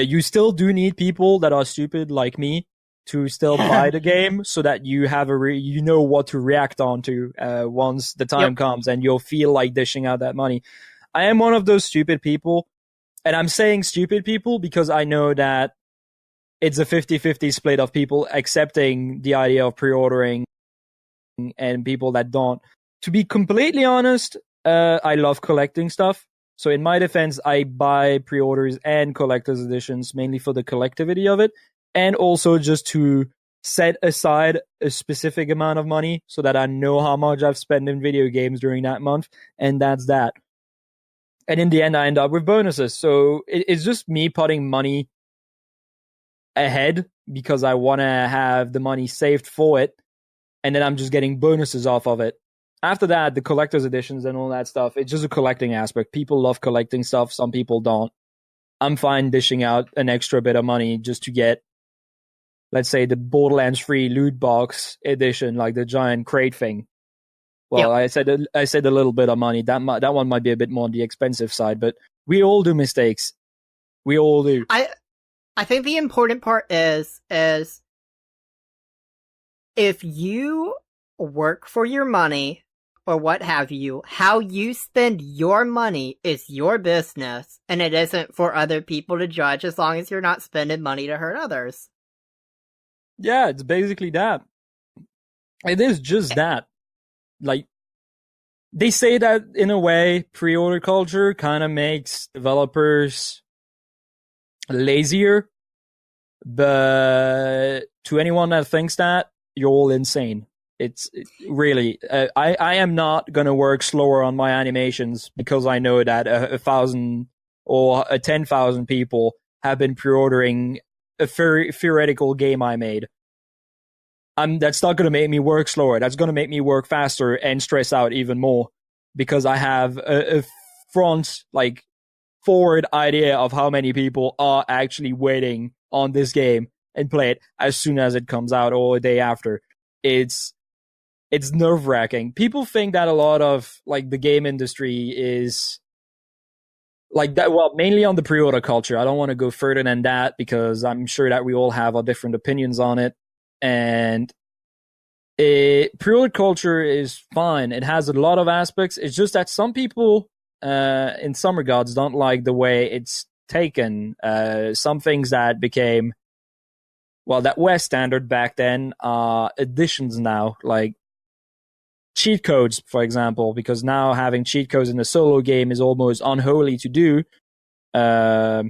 You still do need people that are stupid like me to still buy the game, so that you have you know what to react on to once the time comes, and you'll feel like dishing out that money. I am one of those stupid people, and I'm saying stupid people because I know that it's a 50-50 split of people accepting the idea of pre-ordering and people that don't. To be completely honest, I love collecting stuff. So in my defense, I buy pre-orders and collector's editions mainly for the collectivity of it, and also just to set aside a specific amount of money so that I know how much I've spent in video games during that month, and that's that. And in the end, I end up with bonuses. So it's just me putting money ahead because I want to have the money saved for it, and then I'm just getting bonuses off of it. After that, the collector's editions and all that stuff, it's just a collecting aspect. People love collecting stuff, some people don't. I'm fine dishing out an extra bit of money just to get, let's say, the Borderlands 3 loot box edition, like the giant crate thing. Well, I said a little bit of money. That one might be a bit more on the expensive side, but we all do mistakes. We all do. I think the important part is if you work for your money or what have you, how you spend your money is your business, and it isn't for other people to judge as long as you're not spending money to hurt others. Yeah, it's basically that. It is just that. Like, they say that in a way, pre-order culture kind of makes developers lazier, but to anyone that thinks that, you're all insane. It's really, I am not going to work slower on my animations because I know that 1,000 or 10,000 people have been pre-ordering a theoretical game I made. That's not going to make me work slower. That's going to make me work faster and stress out even more because I have a forward idea of how many people are actually waiting on this game and play it as soon as it comes out or a day after. It's nerve-wracking. People think that a lot of like the game industry is like that, well, mainly on the pre-order culture. I don't want to go further than that because I'm sure that we all have our different opinions on it. And pre-order culture is fine. It has a lot of aspects. It's just that some people, in some regards, don't like the way it's taken. Some things that became, well, that were standard back then are additions now, like cheat codes, for example, because now having cheat codes in a solo game is almost unholy to do. Right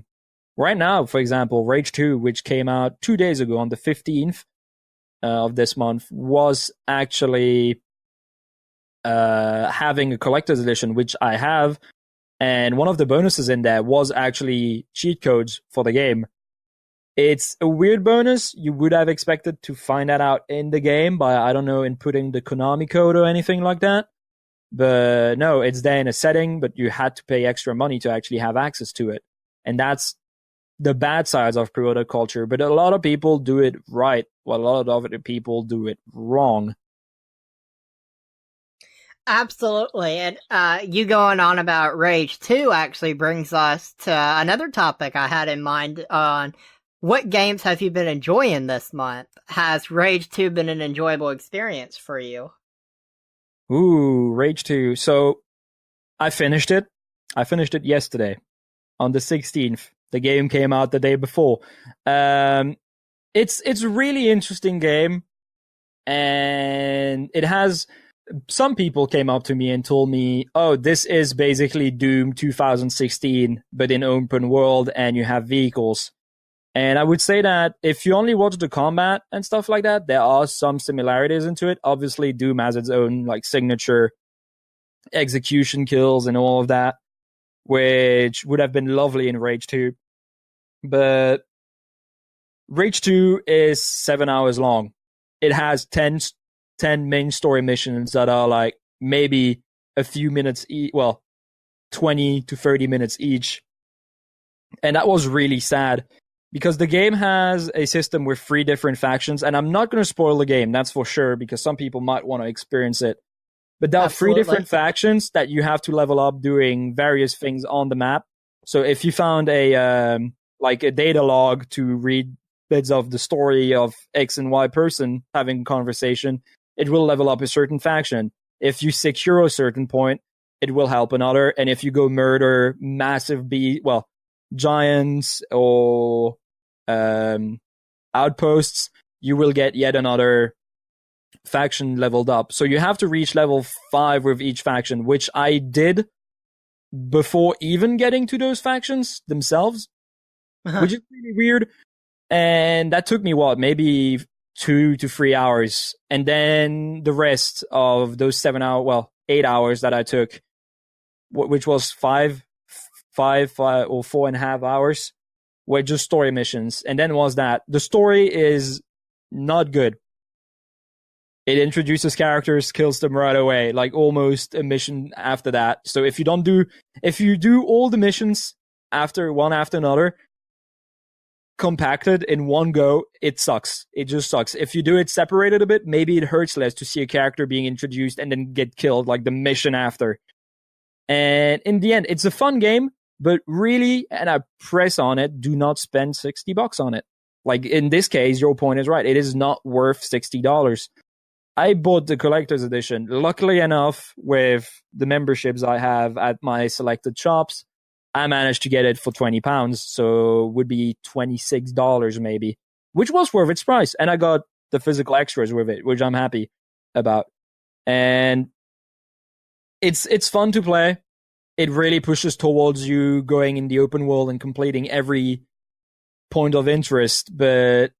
now, for example, Rage 2, which came out 2 days ago on the 15th of this month, was actually having a collector's edition, which I have, and one of the bonuses in there was actually cheat codes for the game. It's a weird bonus. You would have expected to find that out in the game by, I don't know, inputting the Konami code or anything like that. But no, it's there in a setting, but you had to pay extra money to actually have access to it. And that's the bad sides of pre-order culture. But a lot of people do it right, while a lot of other people do it wrong. Absolutely. And you going on about Rage 2 actually brings us to another topic I had in mind on what games have you been enjoying this month? Has Rage 2 been an enjoyable experience for you? Ooh, Rage 2. So I finished it. I finished it yesterday on the 16th. The game came out the day before. It's a really interesting game, and it has. Some people came up to me and told me, "Oh, this is basically Doom 2016, but in open world, and you have vehicles." And I would say that if you only watch the combat and stuff like that, there are some similarities into it. Obviously, Doom has its own like signature execution kills and all of that, which would have been lovely in Rage 2. But Rage 2 is 7 hours long. It has 10 main story missions that are like maybe a few minutes, 20 to 30 minutes each. And that was really sad. Because the game has a system with 3 different factions, and I'm not going to spoil the game, that's for sure, because some people might want to experience it. But there are 3 different factions that you have to level up doing various things on the map. So if you found a data log to read bits of the story of X and Y person having a conversation, it will level up a certain faction. If you secure a certain point, it will help another. And if you go murder massive giants or outposts, you will get yet another faction leveled up. So you have to reach level 5 with each faction, which I did before even getting to those factions themselves, which is really weird. And that took me, maybe 2 to 3 hours. And then the rest of those 8 hours that I took, which was 5 or 4.5 hours, were just story missions. And then was that. The story is not good. It introduces characters, kills them right away, like almost a mission after that. So if you do all the missions one after another, compacted in one go, it sucks. It just sucks. If you do it separated a bit, maybe it hurts less to see a character being introduced and then get killed, like the mission after. And in the end, it's a fun game, but really, and I press on it, do not spend $60 on it. Like in this case, your point is right. It is not worth $60. I bought the collector's edition. Luckily enough, with the memberships I have at my selected shops, I managed to get it for £20. So it would be $26 maybe, which was worth its price. And I got the physical extras with it, which I'm happy about. And it's fun to play. It really pushes towards you going in the open world and completing every point of interest, but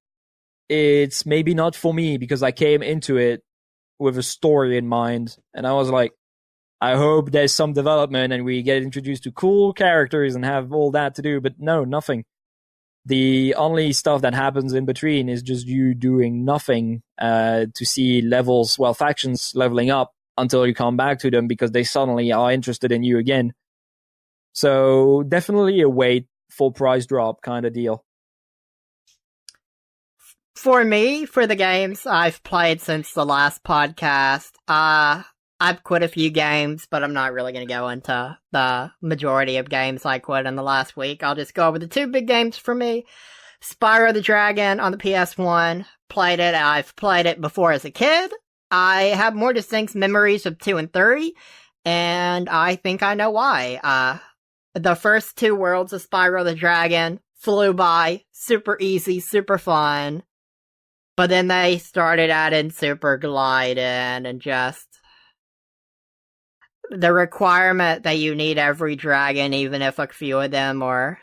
it's maybe not for me because I came into it with a story in mind, and I was like, I hope there's some development and we get introduced to cool characters and have all that to do, but no, nothing. The only stuff that happens in between is just you doing nothing to see factions leveling up until you come back to them because they suddenly are interested in you again. So definitely a wait, full price drop kind of deal. For me, for the games I've played since the last podcast, I've quit a few games, but I'm not really going to go into the majority of games I quit in the last week. I'll just go over the 2 big games for me. Spyro the Dragon on the PS1. Played it. I've played it before as a kid. I have more distinct memories of 2 and 3, and I think I know why. The first 2 worlds of Spyro the Dragon flew by, super easy, super fun. But then they started adding super gliding and just the requirement that you need every dragon, even if a few of them are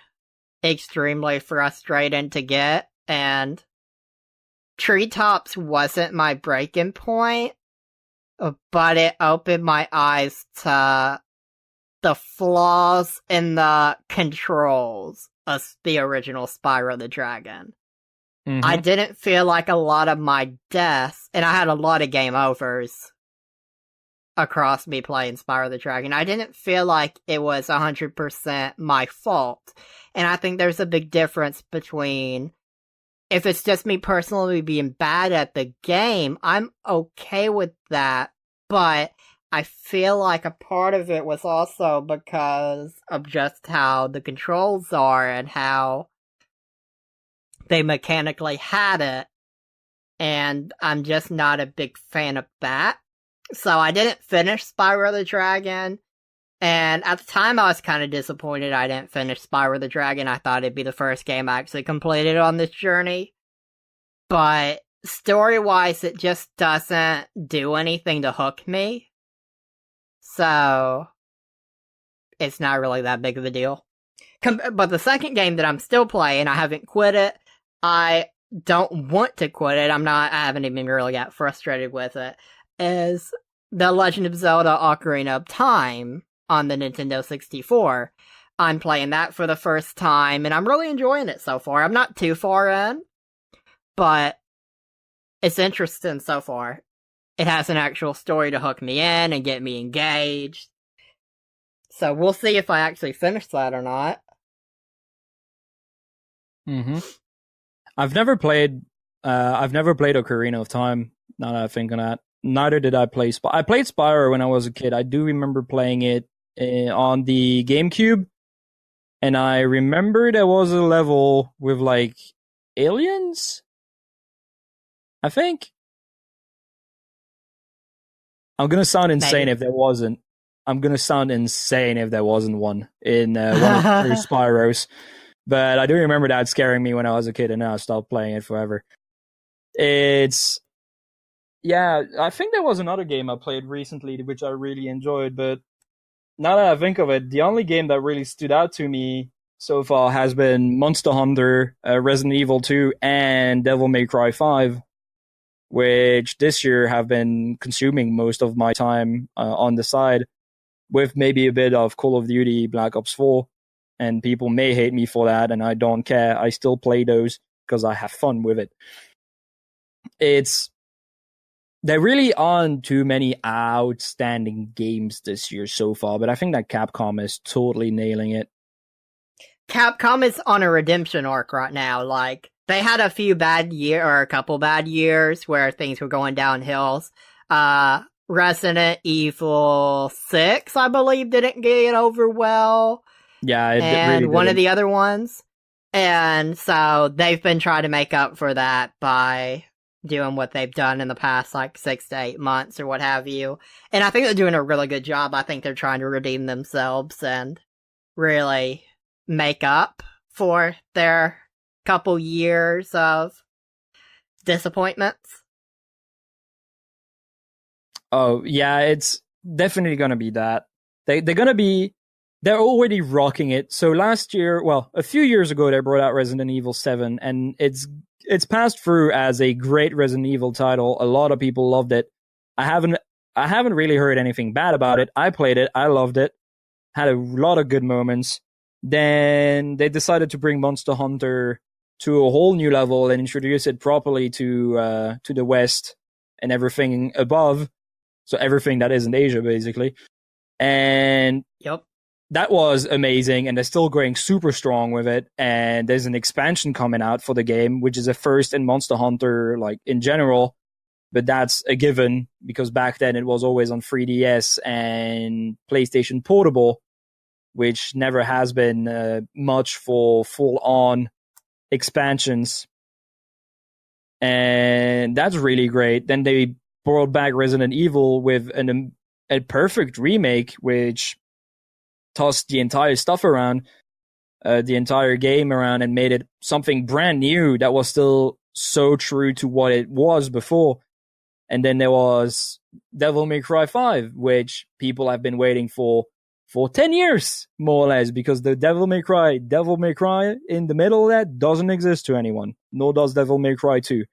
extremely frustrating to get. And Treetops wasn't my breaking point, but it opened my eyes to the flaws in the controls of the original Spyro the Dragon. Mm-hmm. I didn't feel like a lot of my deaths, and I had a lot of game overs across me playing Spyro the Dragon. I didn't feel like it was 100% my fault. And I think there's a big difference between if it's just me personally being bad at the game, I'm okay with that. But I feel like a part of it was also because of just how the controls are and how they mechanically had it, and I'm just not a big fan of that. So I didn't finish Spyro the Dragon, and at the time I was kind of disappointed I didn't finish Spyro the Dragon. I thought it'd be the first game I actually completed on this journey. But story-wise, it just doesn't do anything to hook me. So it's not really that big of a deal. But the second game that I'm still playing, I haven't quit it. I don't want to quit it. I haven't even really got frustrated with it. Is The Legend of Zelda Ocarina of Time on the Nintendo 64. I'm playing that for the first time, and I'm really enjoying it so far. I'm not too far in, but it's interesting so far. It has an actual story to hook me in and get me engaged. So we'll see if I actually finish that or not. Mm-hmm. I've never played Ocarina of Time. Now that I think on that, neither did I play. I played Spyro when I was a kid. I do remember playing it on the GameCube, and I remember there was a level with like aliens. I think I'm gonna sound insane if there wasn't. I'm gonna sound insane if there wasn't one in one of the three Spyros. But I do remember that scaring me when I was a kid, and now I stopped playing it forever. I think there was another game I played recently which I really enjoyed, but now that I think of it, the only game that really stood out to me so far has been Monster Hunter, Resident Evil 2, and Devil May Cry 5, which this year have been consuming most of my time on the side, with maybe a bit of Call of Duty Black Ops 4. And people may hate me for that, and I don't care. I still play those because I have fun with it. There really aren't too many outstanding games this year so far, but I think that Capcom is totally nailing it. Capcom is on a redemption arc right now. Like, they had a couple bad years where things were going downhill. Resident Evil 6, I believe, didn't get over well. Yeah, it and really one didn't. of the other ones. And so they've been trying to make up for that by doing what they've done in the past, like 6 to 8 months or what have you. And I think they're doing a really good job. I think they're trying to redeem themselves and really make up for their couple years of disappointments. Oh, yeah, it's definitely going to be that. They're already rocking it. So last year, a few years ago, they brought out Resident Evil 7, and it's passed through as a great Resident Evil title. A lot of people loved it. I haven't really heard anything bad about it. I played it. I loved it. Had a lot of good moments. Then they decided to bring Monster Hunter to a whole new level and introduce it properly to the West and everything above. So everything that isn't Asia, basically. And Yep. that was amazing, and they're still going super strong with it. And there's an expansion coming out for the game, which is a first in Monster Hunter, like in general. But that's a given because back then it was always on 3DS and PlayStation Portable, which never has been much for full-on expansions. And that's really great. Then they brought back Resident Evil with a perfect remake, which tossed the entire stuff around, the entire game around, and made it something brand new that was still so true to what it was before. And then there was Devil May Cry 5, which people have been waiting for 10 years, more or less, because the Devil May Cry in the middle of that doesn't exist to anyone, nor does Devil May Cry 2.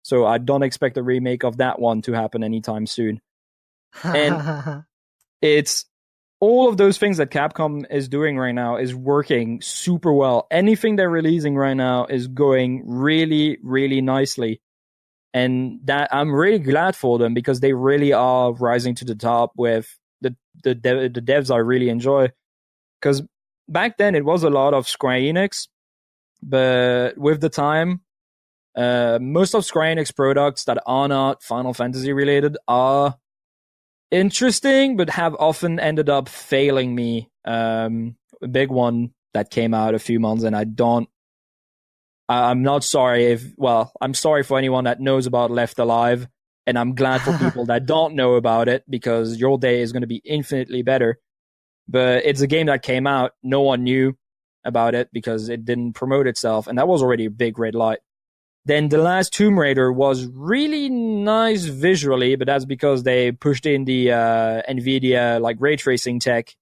So I don't expect a remake of that one to happen anytime soon. And it's all of those things that Capcom is doing right now is working super well. Anything they're releasing right now is going really, really nicely. And that I'm really glad for them because they really are rising to the top with the devs I really enjoy. Because back then it was a lot of Square Enix, but with the time, most of Square Enix products that are not Final Fantasy related are interesting, but have often ended up failing me. A big one that came out a few months, and I'm not sorry I'm sorry for anyone that knows about Left Alive, and I'm glad for people that don't know about it because your day is going to be infinitely better. But it's a game that came out, no one knew about it because it didn't promote itself, and that was already a big red light. Then the last Tomb Raider was really nice visually, but that's because they pushed in the NVIDIA like ray tracing tech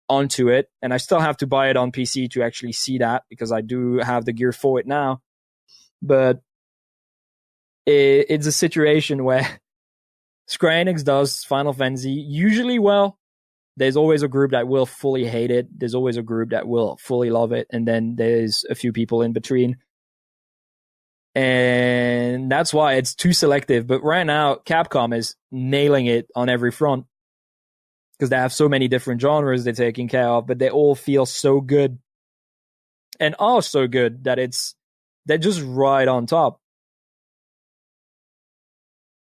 onto it, and I still have to buy it on PC to actually see that because I do have the gear for it now. But it's a situation where Square Enix does Final Fantasy usually well. There's always a group that will fully hate it. There's always a group that will fully love it, and then there's a few people in between. And that's why it's too selective. But right now, Capcom is nailing it on every front because they have so many different genres they're taking care of, but they all feel so good and are so good that they're just right on top.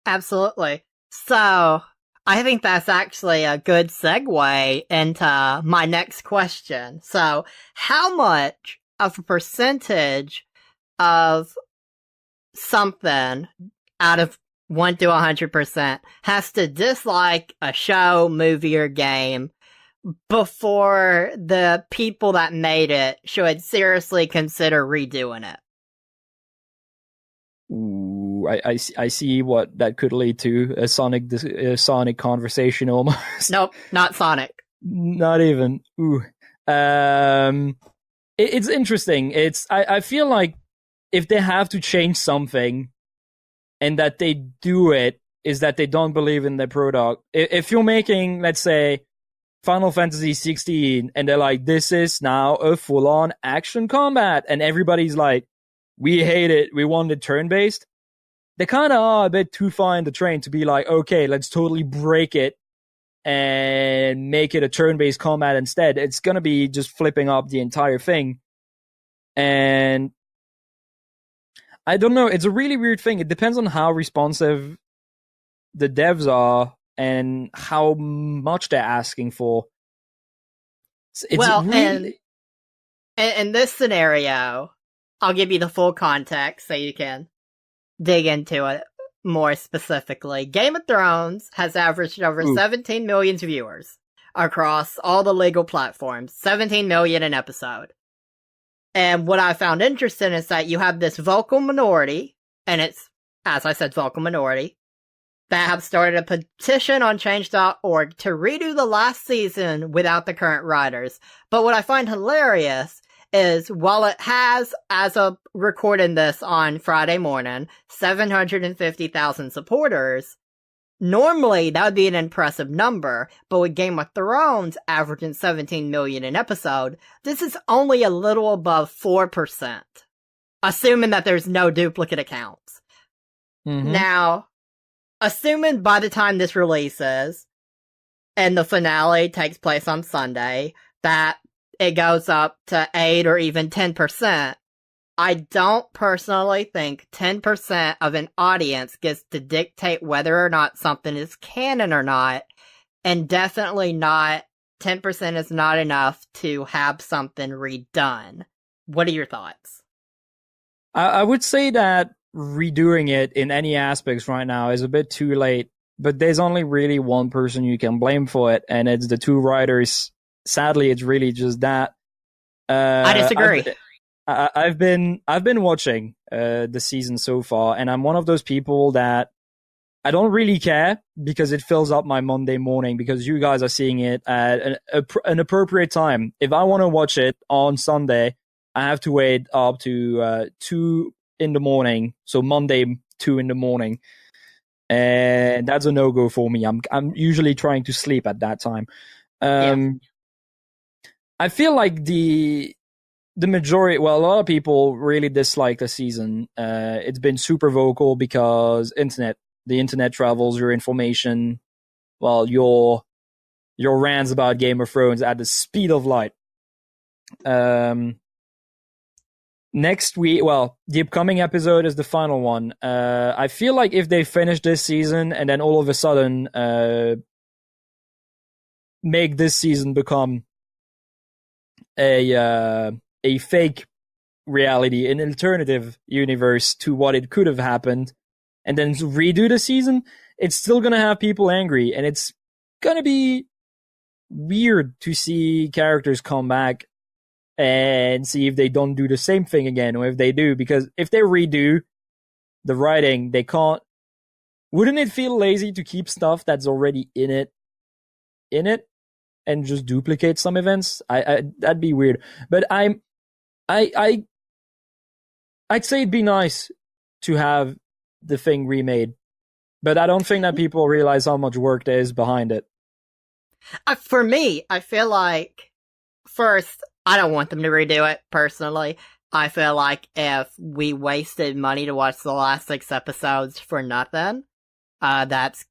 Absolutely. So, I think that's actually a good segue into my next question. So, how much of a percentage of something out of 1 to 100% has to dislike a show, movie, or game before the people that made it should seriously consider redoing it? Ooh, I see what that could lead to, a Sonic conversation almost. Nope, not Sonic. Not even. Ooh. It's interesting. I feel like if they have to change something and that they do it, is that they don't believe in their product. If you're making, let's say, Final Fantasy 16 and they're like, this is now a full-on action combat, and everybody's like, we hate it, we want it turn-based, they kind of are a bit too far in the train to be like, okay, let's totally break it and make it a turn-based combat instead. It's going to be just flipping up the entire thing. And I don't know. It's a really weird thing. It depends on how responsive the devs are and how much they're asking for. It's well, really... and in this scenario, I'll give you the full context so you can dig into it more specifically. Game of Thrones has averaged over 17 million viewers across all the legal platforms. 17 million an episode. And what I found interesting is that you have this vocal minority, and it's, as I said, vocal minority, that have started a petition on change.org to redo the last season without the current writers. But what I find hilarious is, while it has, as of recording this on Friday morning, 750,000 supporters, normally that would be an impressive number, but with Game of Thrones averaging 17 million an episode, this is only a little above 4%, assuming that there's no duplicate accounts. Mm-hmm. Now, assuming by the time this releases, and the finale takes place on Sunday, that it goes up to 8 or even 10%. I don't personally think 10% of an audience gets to dictate whether or not something is canon or not, and definitely not 10% is not enough to have something redone. What are your thoughts? I would say that redoing it in any aspects right now is a bit too late, but there's only really one person you can blame for it, and it's the two writers. Sadly, it's really just that. I disagree. I've been watching the season so far, and I'm one of those people that I don't really care because it fills up my Monday morning because you guys are seeing it at an appropriate time. If I want to watch it on Sunday, I have to wait up to 2 in the morning, so Monday 2 in the morning, and that's a no-go for me. I'm usually trying to sleep at that time. I feel like the majority, well, a lot of people really dislike the season. It's been super vocal because the internet travels your information, well, your rants about Game of Thrones at the speed of light. Next week, well, the upcoming episode is the final one. I feel like if they finish this season and then all of a sudden make this season become a fake reality, an alternative universe to what it could have happened, and then redo the season, it's still going to have people angry, and it's going to be weird to see characters come back and see if they don't do the same thing again, or if they do, because if they redo the writing, they can't. Wouldn't it feel lazy to keep stuff that's already in it, and just duplicate some events? That'd be weird. But I'd say it'd be nice to have the thing remade, but I don't think that people realize how much work there is behind it. For me, I feel like, first, I don't want them to redo it, personally. I feel like if we wasted money to watch the last 6 episodes for nothing, that's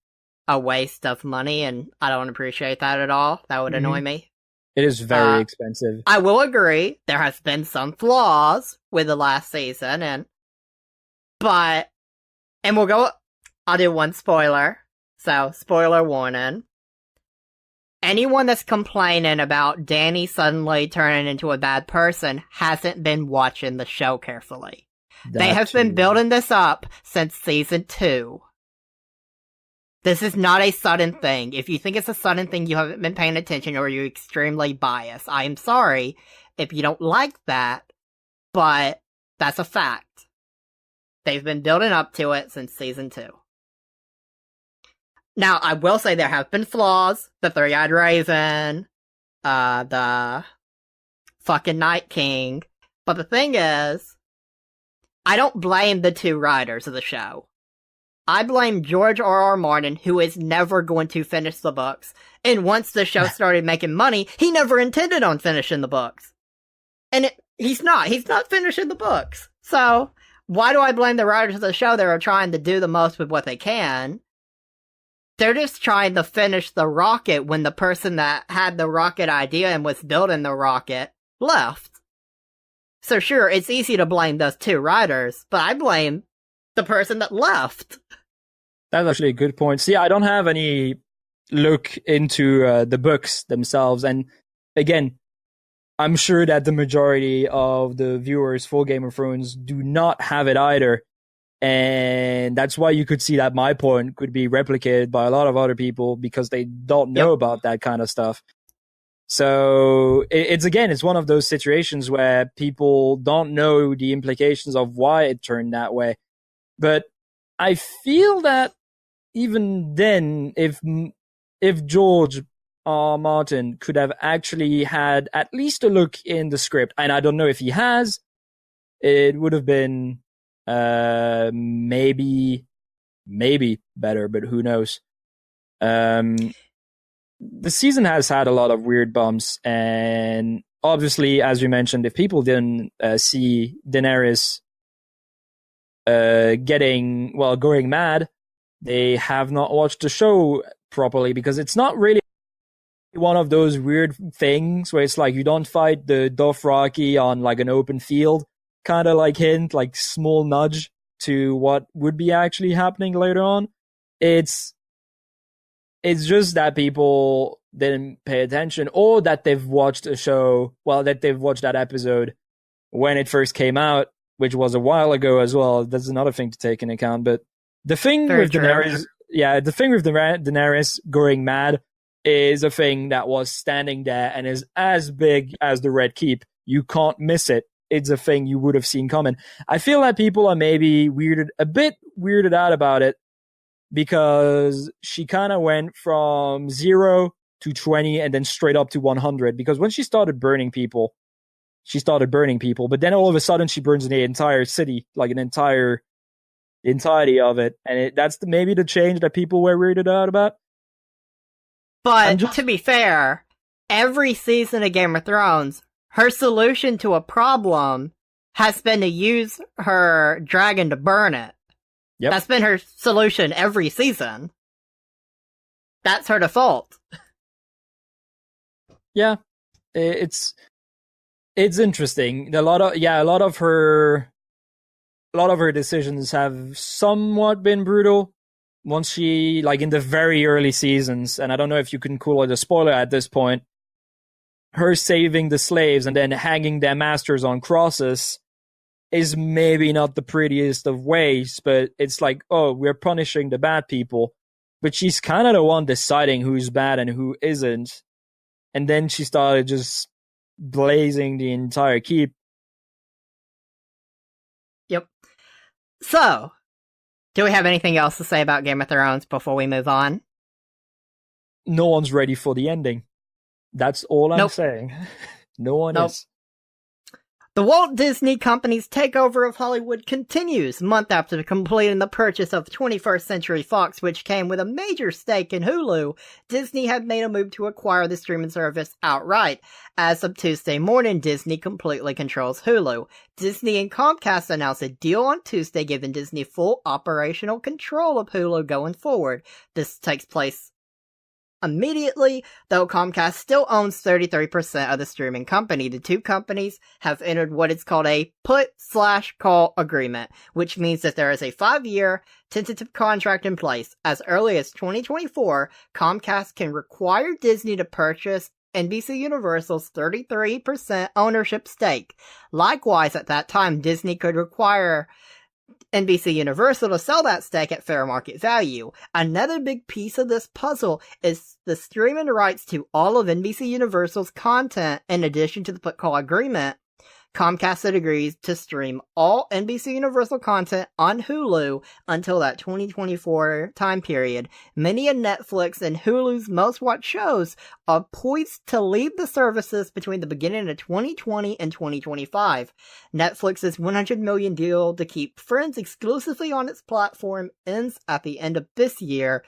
a waste of money, and I don't appreciate that at all. That would annoy me. It is very expensive. I will agree, there has been some flaws with the last season, and I'll do one spoiler. So, spoiler warning. Anyone that's complaining about Danny suddenly turning into a bad person hasn't been watching the show carefully. They have been building this up since season 2. This is not a sudden thing. If you think it's a sudden thing, you haven't been paying attention or you're extremely biased. I am sorry if you don't like that, but that's a fact. They've been building up to it since season 2. Now, I will say there have been flaws. The Three-Eyed Raven, the fucking Night King. But the thing is, I don't blame the 2 writers of the show. I blame George R.R. Martin, who is never going to finish the books. And once the show started making money, he never intended on finishing the books. And he's not finishing the books. So, why do I blame the writers of the show that are trying to do the most with what they can? They're just trying to finish the rocket when the person that had the rocket idea and was building the rocket left. So sure, it's easy to blame those 2 writers, but I blame the person that left. That's actually a good point. See, I don't have any look into the books themselves, and again, I'm sure that the majority of the viewers for Game of Thrones do not have it either. And that's why you could see that my point could be replicated by a lot of other people because they don't know about that kind of stuff. So it's one of those situations where people don't know the implications of why it turned that way. But I feel that even then, if George R. Martin could have actually had at least a look in the script, and I don't know if he has, it would have been maybe better, but who knows. The season has had a lot of weird bumps, and obviously, as you mentioned, if people didn't see Daenerys going mad, they have not watched the show properly, because it's not really one of those weird things where it's like you don't fight the Dothraki on like an open field, kind of like hint, like small nudge to what would be actually happening later on. It's just that people didn't pay attention, or that they've watched a show, well, that they've watched that episode when it first came out, which was a while ago as well. That's another thing to take into account. But the thing Very with true. Daenerys going mad is a thing that was standing there and is as big as the Red Keep. You can't miss it. It's a thing you would have seen coming. I feel that people are maybe a bit weirded out about it, because she kind of went from 0 to 20 and then straight up to 100. Because when she started burning people, but then all of a sudden she burns the entire city, like the entirety of it. And that's maybe the change that people were weirded out about. But to be fair, every season of Game of Thrones, her solution to a problem has been to use her dragon to burn it. Yep. That's been her solution every season. That's her default. Yeah, it's interesting. A lot of her decisions have somewhat been brutal. Once she, like in the very early seasons, and I don't know if you can call it a spoiler at this point, her saving the slaves and then hanging their masters on crosses is maybe not the prettiest of ways, but it's like, oh, we're punishing the bad people. But she's kind of the one deciding who's bad and who isn't. And then she started just blazing the entire keep. Yep. So, do we have anything else to say about Game of Thrones before we move on? No one's ready for the ending. That's all I'm saying. No one is. The Walt Disney Company's takeover of Hollywood continues, month after completing the purchase of 21st Century Fox, which came with a major stake in Hulu. Disney had made a move to acquire the streaming service outright. As of Tuesday morning, Disney completely controls Hulu. Disney and Comcast announced a deal on Tuesday, giving Disney full operational control of Hulu going forward. This takes place immediately, though Comcast still owns 33% of the streaming company. The two companies have entered what is called a put/call agreement, which means that there is a 5-year tentative contract in place. As early as 2024, Comcast can require Disney to purchase NBC Universal's 33% ownership stake. Likewise, at that time, Disney could require NBC Universal to sell that stake at fair market value. Another big piece of this puzzle is the streaming rights to all of NBC Universal's content. In addition to the put-call agreement, Comcast agrees to stream all NBC Universal content on Hulu until that 2024 time period. Many of Netflix and Hulu's most-watched shows are poised to leave the services between the beginning of 2020 and 2025. Netflix's $100 million deal to keep Friends exclusively on its platform ends at the end of this year,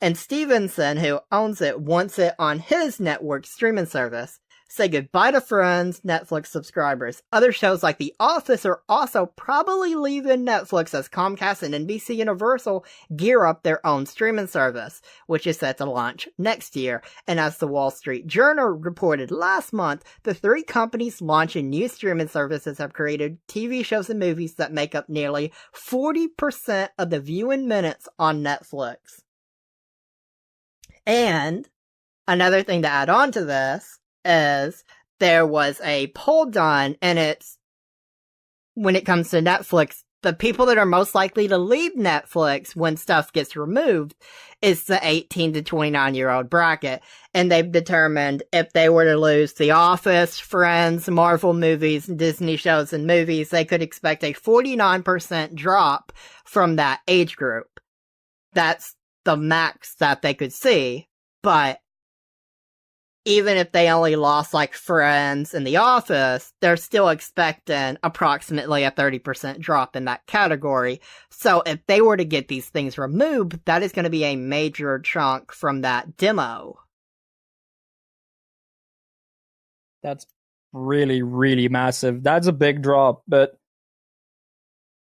and Stevenson, who owns it, wants it on his network streaming service. Say goodbye to Friends, Netflix subscribers. Other shows like The Office are also probably leaving Netflix as Comcast and NBC Universal gear up their own streaming service, which is set to launch next year. And as the Wall Street Journal reported last month, the three companies launching new streaming services have created TV shows and movies that make up nearly 40% of the viewing minutes on Netflix. And another thing to add on to this is there was a poll done, and it's, when it comes to Netflix, the people that are most likely to leave Netflix when stuff gets removed is the 18 to 29-year-old bracket. And they've determined if they were to lose The Office, Friends, Marvel movies, Disney shows and movies, they could expect a 49% drop from that age group. That's the max that they could see, but even if they only lost like Friends and The Office, they're still expecting approximately a 30% drop in that category. So if they were to get these things removed, that is going to be a major chunk from that demo. That's really, really massive. That's a big drop, but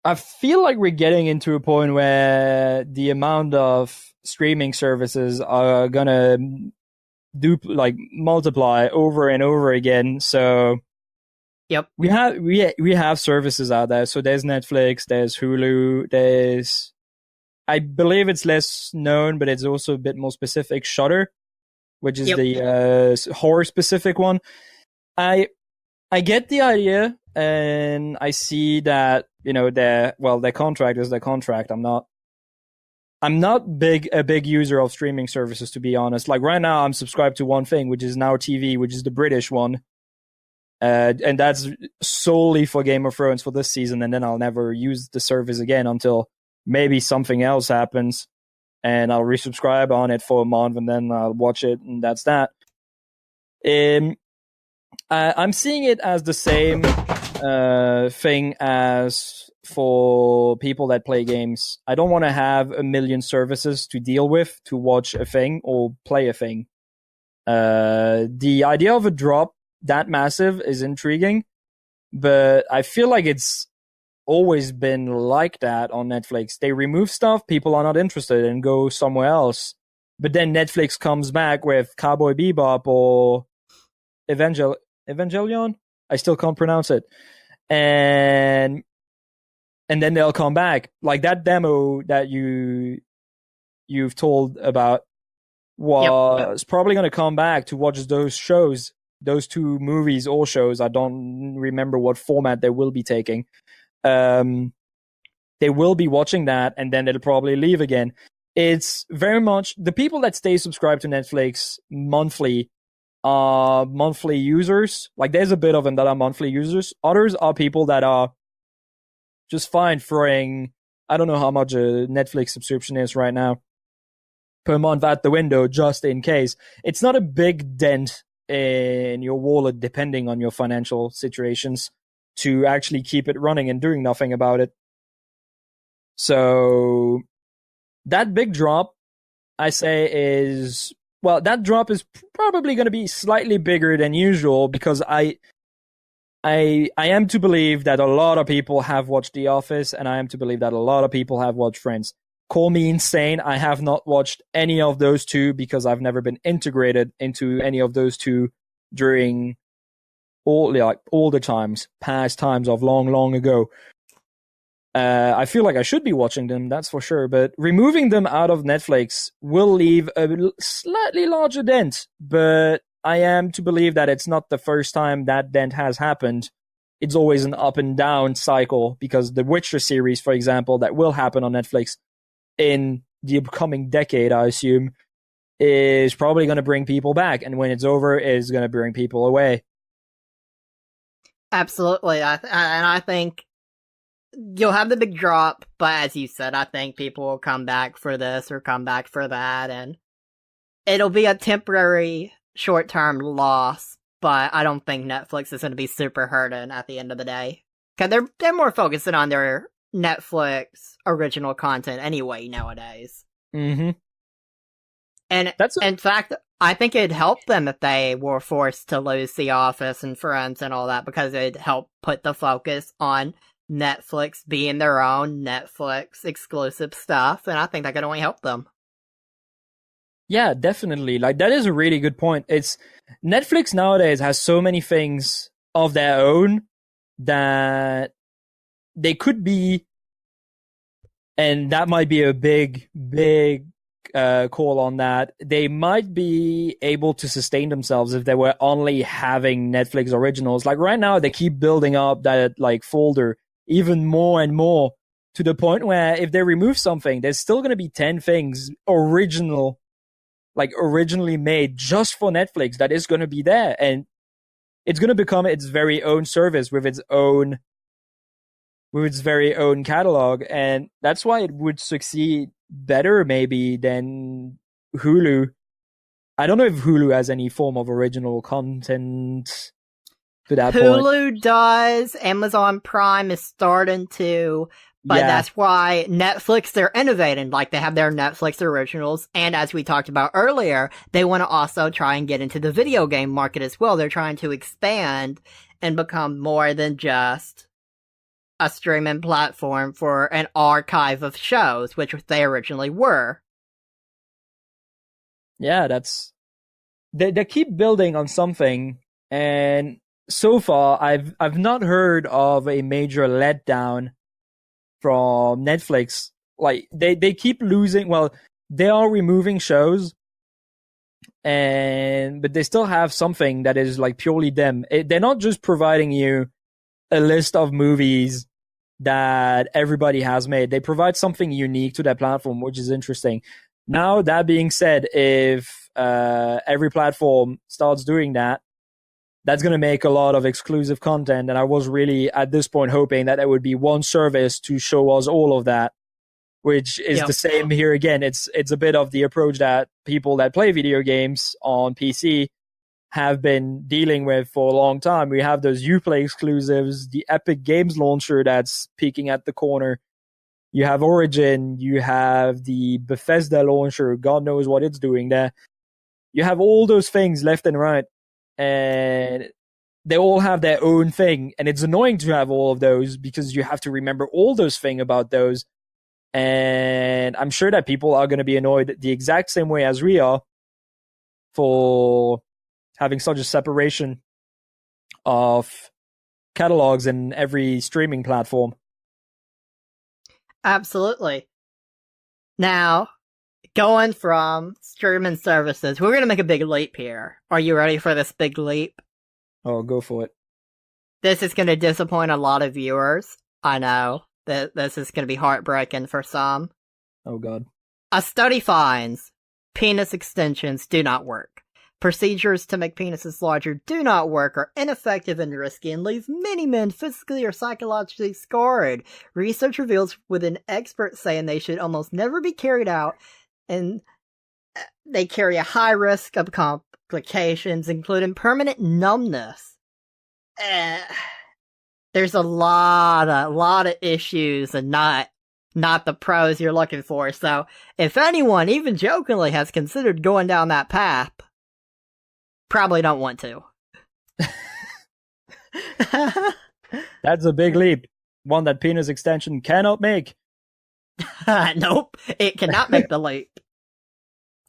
I feel like we're getting into a point where the amount of streaming services are gonna multiply over and over again. So Yep. we have services out there. So there's Netflix, there's Hulu, there's, I believe it's less known, but it's also a bit more specific, Shudder, which is the horror specific one. I get the idea, and I see that, their contract is their contract. I'm not a big user of streaming services, to be honest. Like right now, I'm subscribed to one thing, which is Now TV, which is the British one. And that's solely for Game of Thrones for this season, and then I'll never use the service again until maybe something else happens, and I'll resubscribe on it for a month, and then I'll watch it, and that's that. I'm seeing it as the same thing as for people that play games. I don't want to have a million services to deal with to watch a thing or play a thing. The idea of a drop that massive is intriguing, but I feel like it's always been like that on Netflix. They remove stuff, people are not interested and go somewhere else. But then Netflix comes back with Cowboy Bebop or Evangelion? I still can't pronounce it. And then they'll come back. Like that demo that you've told about was probably going to come back to watch those shows, those two movies or shows. I don't remember what format they will be taking. They will be watching that, and then they'll probably leave again. It's very much the people that stay subscribed to Netflix monthly are monthly users. Like there's a bit of them that are monthly users. Others are people that are just fine throwing, I don't know how much a Netflix subscription is right now, per month at the window just in case. It's not a big dent in your wallet depending on your financial situations to actually keep it running and doing nothing about it. So that big drop, I say, is, well, that drop is probably going to be slightly bigger than usual because I am to believe that a lot of people have watched The Office, and I am to believe that a lot of people have watched Friends. Call me insane, I have not watched any of those two because I've never been integrated into any of those two during all the times, past times of long ago. I feel like I should be watching them, that's for sure, but removing them out of Netflix will leave a slightly larger dent, but I am to believe that it's not the first time that dent has happened. It's always an up and down cycle, because the Witcher series, for example, that will happen on Netflix in the upcoming decade, I assume, is probably going to bring people back, and when it's over, it's going to bring people away. Absolutely, and I think you'll have the big drop, but as you said, I think people will come back for this or come back for that, and it'll be a temporary, short-term loss, but I don't think Netflix is going to be super hurting at the end of the day. Because they're more focusing on their Netflix original content anyway nowadays. Mm-hmm. And in fact, I think it'd help them if they were forced to lose The Office and Friends and all that, because it'd help put the focus on Netflix being their own Netflix exclusive stuff, and I think that could only help them. Yeah, definitely. Like, that is a really good point. It's Netflix nowadays has so many things of their own that they could be, and that might be a big call on that. They might be able to sustain themselves if they were only having Netflix originals. Like right now, they keep building up that like folder even more and more, to the point where if they remove something, there's still going to be 10 things originally made just for Netflix that is going to be there, and it's going to become its very own service with its very own catalog, and that's why it would succeed better maybe than Hulu. I don't know if Hulu has any form of original content to that point. Hulu does. Amazon Prime is starting to, but that's why Netflix, they're innovating. Like, they have their Netflix originals, and as we talked about earlier, they want to also try and get into the video game market as well. They're trying to expand and become more than just a streaming platform for an archive of shows, which they originally were. Yeah, that's they keep building on something, and so far I've not heard of a major letdown from Netflix. Like they keep losing. Well, they are removing shows, but they still have something that is like purely them. They're not just providing you a list of movies that everybody has made. They provide something unique to that platform, which is interesting. Now, that being said, if every platform starts doing that, that's going to make a lot of exclusive content. And I was really, at this point, hoping that there would be one service to show us all of that, which is the same here again. It's a bit of the approach that people that play video games on PC have been dealing with for a long time. We have those Uplay exclusives, the Epic Games launcher that's peeking at the corner. You have Origin, you have the Bethesda launcher, God knows what it's doing there. You have all those things left and right, and they all have their own thing, and it's annoying to have all of those because you have to remember all those things about those, and I'm sure that people are going to be annoyed the exact same way as we are for having such a separation of catalogs in every streaming platform. Absolutely. Now, going from streaming services, we're going to make a big leap here. Are you ready for this big leap? Oh, go for it. This is going to disappoint a lot of viewers. I know that this is going to be heartbreaking for some. Oh, God. A study finds penis extensions do not work. Procedures to make penises larger do not work, are ineffective and risky, and leave many men physically or psychologically scarred. Research reveals, with an expert saying they should almost never be carried out, and they carry a high risk of complications, including permanent numbness. There's a lot of issues, and not the pros you're looking for. So, if anyone, even jokingly, has considered going down that path, probably don't want to. That's a big leap. One that penis extension cannot make. Nope, it cannot make the leap.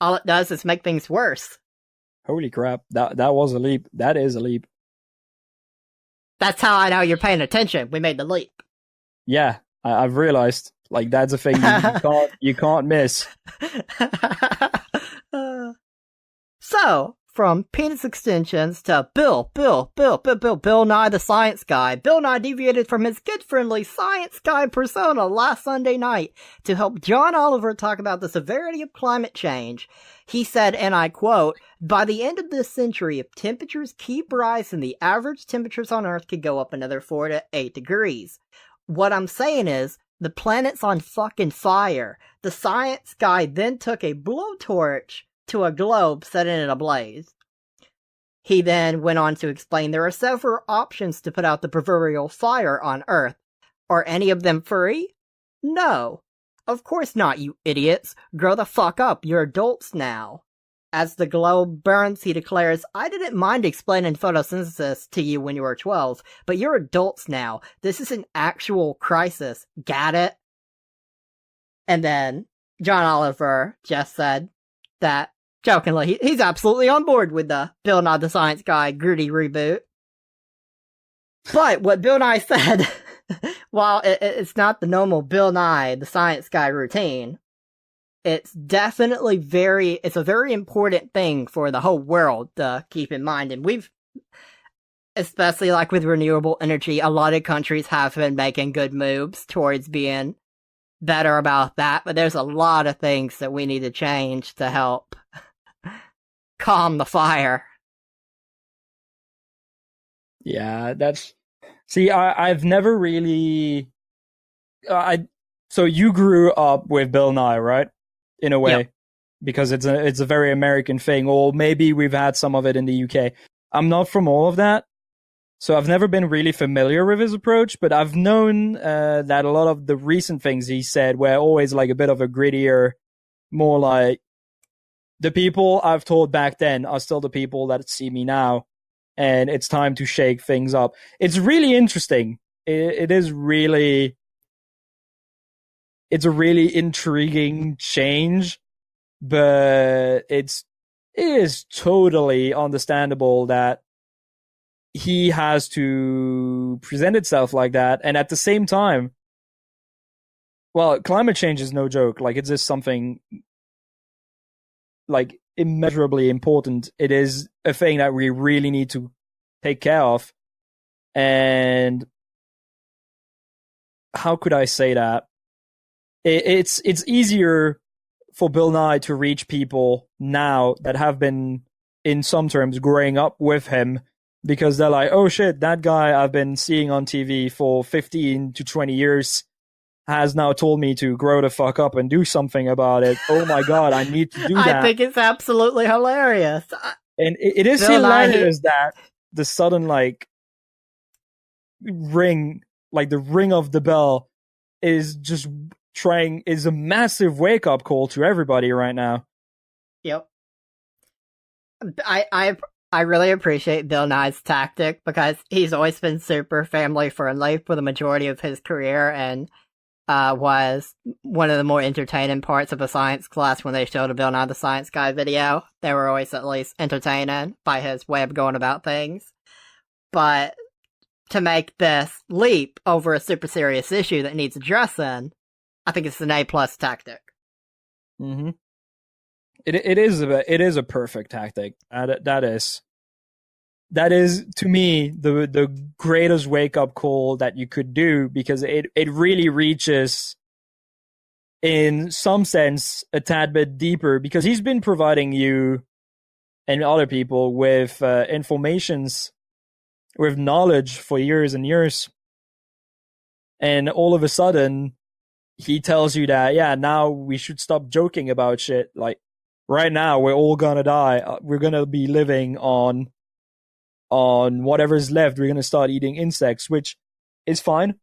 All it does is make things worse. Holy crap. That was a leap. That is a leap. That's how I know you're paying attention. We made the leap. Yeah, I've realized. Like, that's a thing you can't miss. So, from penis extensions to Bill Nye the Science Guy. Bill Nye deviated from his kid-friendly science guy persona last Sunday night to help John Oliver talk about the severity of climate change. He said, and I quote, "By the end of this century, if temperatures keep rising, the average temperatures on Earth could go up another 4 to 8 degrees. What I'm saying is, the planet's on fucking fire." The science guy then took a blowtorch to a globe, setting it ablaze. He then went on to explain there are several options to put out the proverbial fire on Earth. Are any of them free? No. Of course not, you idiots. Grow the fuck up, you're adults now. As the globe burns, he declares, "I didn't mind explaining photosynthesis to you when you were 12, but you're adults now. This is an actual crisis. Got it?" And then John Oliver just said that, jokingly, he's absolutely on board with the Bill Nye the Science Guy gritty reboot. But what Bill Nye said, while it's not the normal Bill Nye the Science Guy routine, it's definitely it's a very important thing for the whole world to keep in mind. And we've, especially like with renewable energy, a lot of countries have been making good moves towards being better about that, but there's a lot of things that we need to change to help calm the fire. Yeah, see, I've never really, so you grew up with Bill Nye, right? In a way, Yep. Because it's a very American thing, or maybe we've had some of it in the UK. I'm not from all of that, so I've never been really familiar with his approach, but I've known that a lot of the recent things he said were always like a bit of a grittier, more like, the people I've told back then are still the people that see me now, and it's time to shake things up. It's really interesting. It's a really intriguing change, but it's it is totally understandable that he has to present itself like that. And at the same time, well, climate change is no joke. Like, it's just something like immeasurably important. It is a thing that we really need to take care of. And how could I say that? It's easier for Bill Nye to reach people now that have been, in some terms, growing up with him, because they're like, oh shit, that guy I've been seeing on TV for 15 to 20 years has now told me to grow the fuck up and do something about it. Oh my god, I need to do that. I think it's absolutely hilarious. And it is Bill hilarious that the sudden, like, ring, like the ring of the bell, is just is a massive wake-up call to everybody right now. Yep. I really appreciate Bill Nye's tactic, because he's always been super family friendly for the majority of his career, and was one of the more entertaining parts of a science class when they showed a Bill Nye the Science Guy video. They were always at least entertaining by his way of going about things. But to make this leap over a super serious issue that needs addressing, I think it's an A+ tactic. Mm-hmm. It is a perfect tactic. That is to me the greatest wake up call that you could do, because it really reaches, in some sense, a tad bit deeper, because he's been providing you and other people with informations, with knowledge for years and years, and all of a sudden he tells you that, yeah, now we should stop joking about shit. Like, right now we're all gonna die. We're gonna be living on whatever's left. We're gonna start eating insects, which is fine.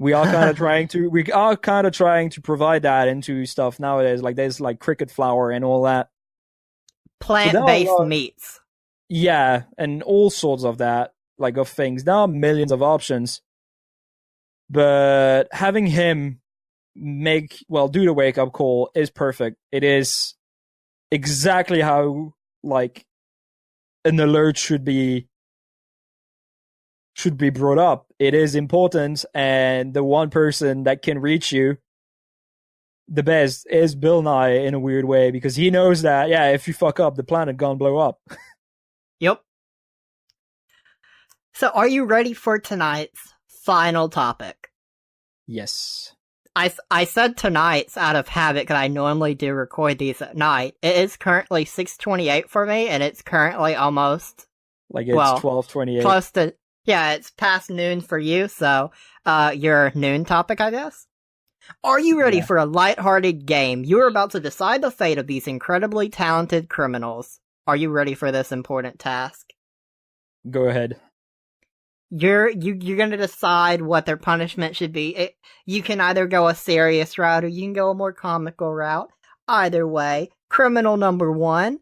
We are kind of trying to provide that into stuff nowadays. Like, there's like cricket flour and all that, plant-based meats. Yeah, and all sorts of that, like, of things. There are millions of options, but having him do the wake up call is perfect. It is exactly how, like, an alert should be brought up. It is important, and the one person that can reach you the best is Bill Nye, in a weird way, because he knows that, yeah, if you fuck up, the planet gonna blow up. Yep. So are you ready for tonight's final topic? Yes. I said tonight's out of habit, because I normally do record these at night. It is currently 6:28 for me, and it's currently almost, like, it's 12:28. Close to, yeah, it's past noon for you, so your noon topic, I guess. Are you ready for a lighthearted game? You are about to decide the fate of these incredibly talented criminals. Are you ready for this important task? Go ahead. You're gonna decide what their punishment should be. You can either go a serious route, or you can go a more comical route. Either way, criminal number 1.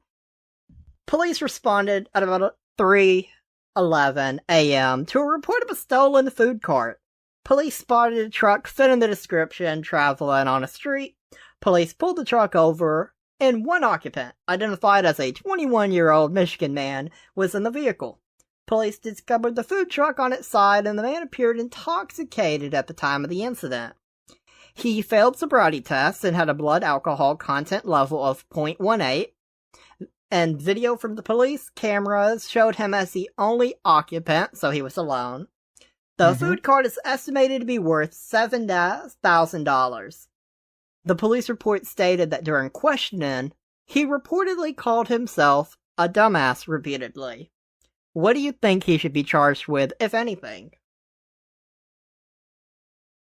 Police responded at about 3:11 a.m. to a report of a stolen food cart. Police spotted a truck fitting the description traveling on a street. Police pulled the truck over, and one occupant, identified as a 21-year-old Michigan man, was in the vehicle. Police discovered the food truck on its side, and the man appeared intoxicated at the time of the incident. He failed sobriety tests and had a blood alcohol content level of 0.18, and video from the police cameras showed him as the only occupant, so he was alone. The food cart is estimated to be worth $7,000. The police report stated that during questioning, he reportedly called himself a dumbass repeatedly. What do you think he should be charged with, if anything?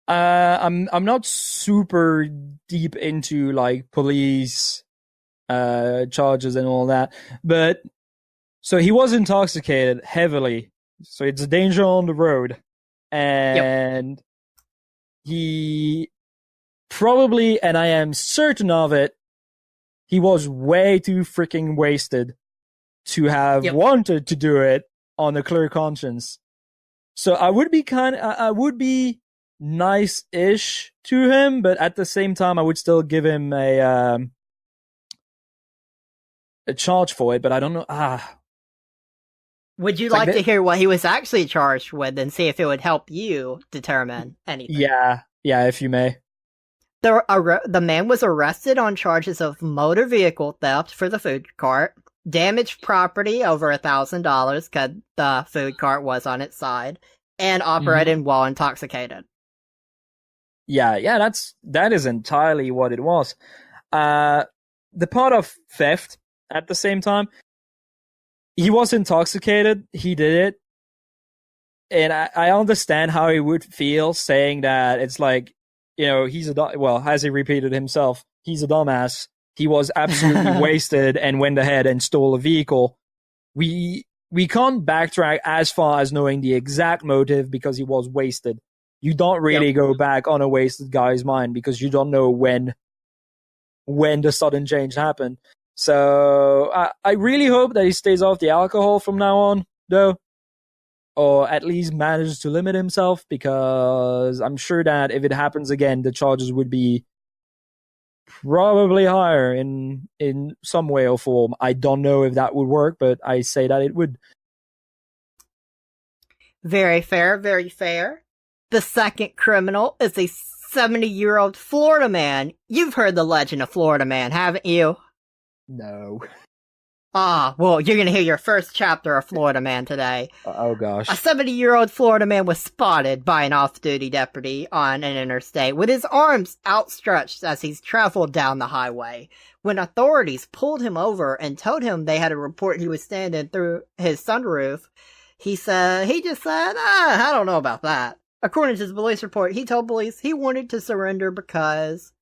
I'm not super deep into, like, police charges and all that, but so he was intoxicated heavily, so it's a danger on the road, and he probably, and I am certain of it, he was way too freaking wasted to have wanted to do it on a clear conscience. So I would be nice-ish to him, but at the same time, I would still give him a a charge for it, but I don't know. Would you It's like like to hear what he was actually charged with and see if it would help you determine anything? yeah, if you may. The man was arrested on charges of motor vehicle theft for the food cart, damaged property over $1,000 because the food cart was on its side, and operating while intoxicated. Yeah, that is entirely what it was. The part of theft at the same time, he was intoxicated, he did it, and I understand how he would feel saying that. It's like, as he repeated himself, he's a dumbass. He was absolutely wasted and went ahead and stole a vehicle. We can't backtrack as far as knowing the exact motive because he was wasted. You don't really go back on a wasted guy's mind because you don't know when the sudden change happened. So I really hope that he stays off the alcohol from now on, though, or at least manages to limit himself, because I'm sure that if it happens again, the charges would be probably higher in some way or form. I don't know if that would work, but I say that it would. Very fair, very fair. The second criminal is a 70-year-old Florida man. You've heard the legend of Florida Man, haven't you? No. Well, you're gonna hear your first chapter of Florida Man today. Oh gosh. A 70-year-old Florida man was spotted by an off-duty deputy on an interstate with his arms outstretched as he's traveled down the highway. When authorities pulled him over and told him they had a report he was standing through his sunroof, he just said, I don't know about that. According to his police report, he told police he wanted to surrender because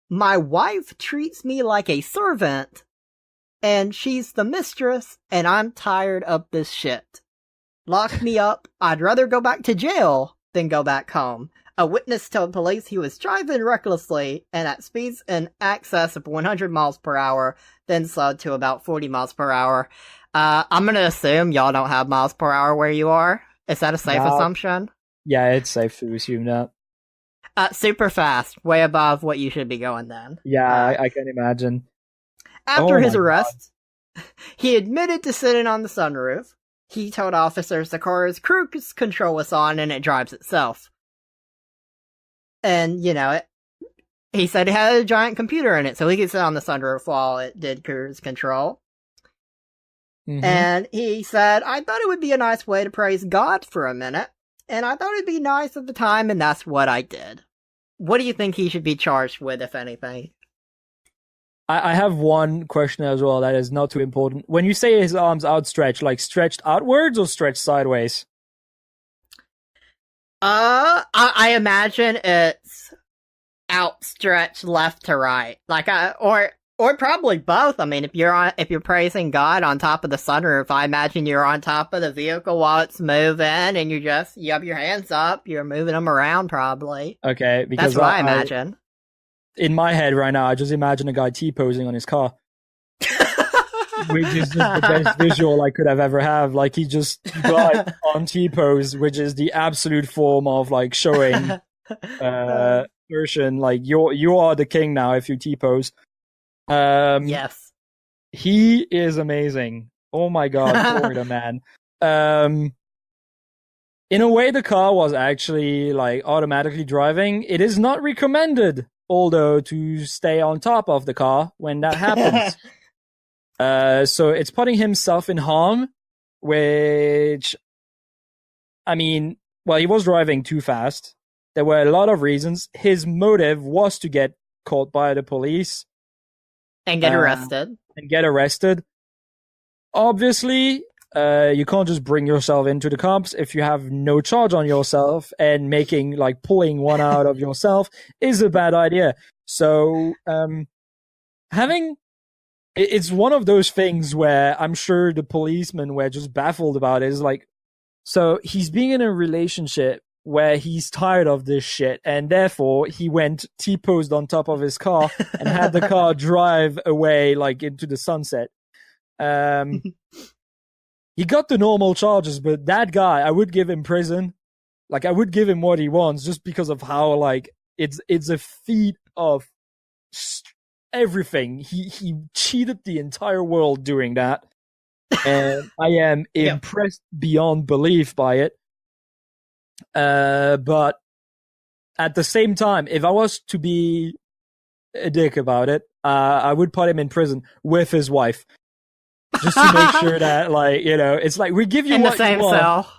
my wife treats me like a servant, and she's the mistress, and I'm tired of this shit. Lock me up. I'd rather go back to jail than go back home. A witness told police he was driving recklessly and at speeds in excess of 100 miles per hour, then slowed to about 40 miles per hour. I'm gonna assume y'all don't have miles per hour where you are. Is that a safe assumption? Yeah, it's safe to assume that. Super fast, way above what you should be going then. Yeah, I can imagine. After his arrest, he admitted to sitting on the sunroof. He told officers the car's cruise control was on and it drives itself. And, he said it had a giant computer in it, so he could sit on the sunroof while it did cruise control. Mm-hmm. And he said, I thought it would be a nice way to praise God for a minute. And I thought it'd be nice at the time, and that's what I did. What do you think he should be charged with, if anything? I have one question as well that is not too important. When you say his arms outstretched, like stretched outwards or stretched sideways? I imagine it's outstretched left to right. Or probably both. I mean, if you're praising God on top of the sunroof, I imagine you're on top of the vehicle while it's moving, and you have your hands up, you're moving them around, probably. Okay, because that's what I imagine. In my head right now, I just imagine a guy T-posing on his car, which is just the best visual I could have ever have. Like he got on T-pose, which is the absolute form of like showing version. Like you are the king now if you T-pose. Yes, he is amazing. Oh my god, Florida man. In a way, the car was actually like automatically driving. It is not recommended, although, to stay on top of the car when that happens. So it's putting himself in harm, which, I mean, well, he was driving too fast. There were a lot of reasons. His motive was to get caught by the police. And get arrested. Obviously, you can't just bring yourself into the cops if you have no charge on yourself, and pulling one out of yourself is a bad idea. So, it's one of those things where I'm sure the policemen were just baffled about it. It's like, so he's being in a relationship where he's tired of this shit, and therefore he went T-posed on top of his car and had the car drive away like into the sunset. He got the normal charges, but that guy, I would give him prison. Like I would give him what he wants, just because of how like it's a feat of everything. He cheated the entire world doing that. And I am impressed beyond belief by it. But at the same time, if I was to be a dick about it, I would put him in prison with his wife. Just to make sure that, like, you know, it's like, we give you in what the same you want. cell.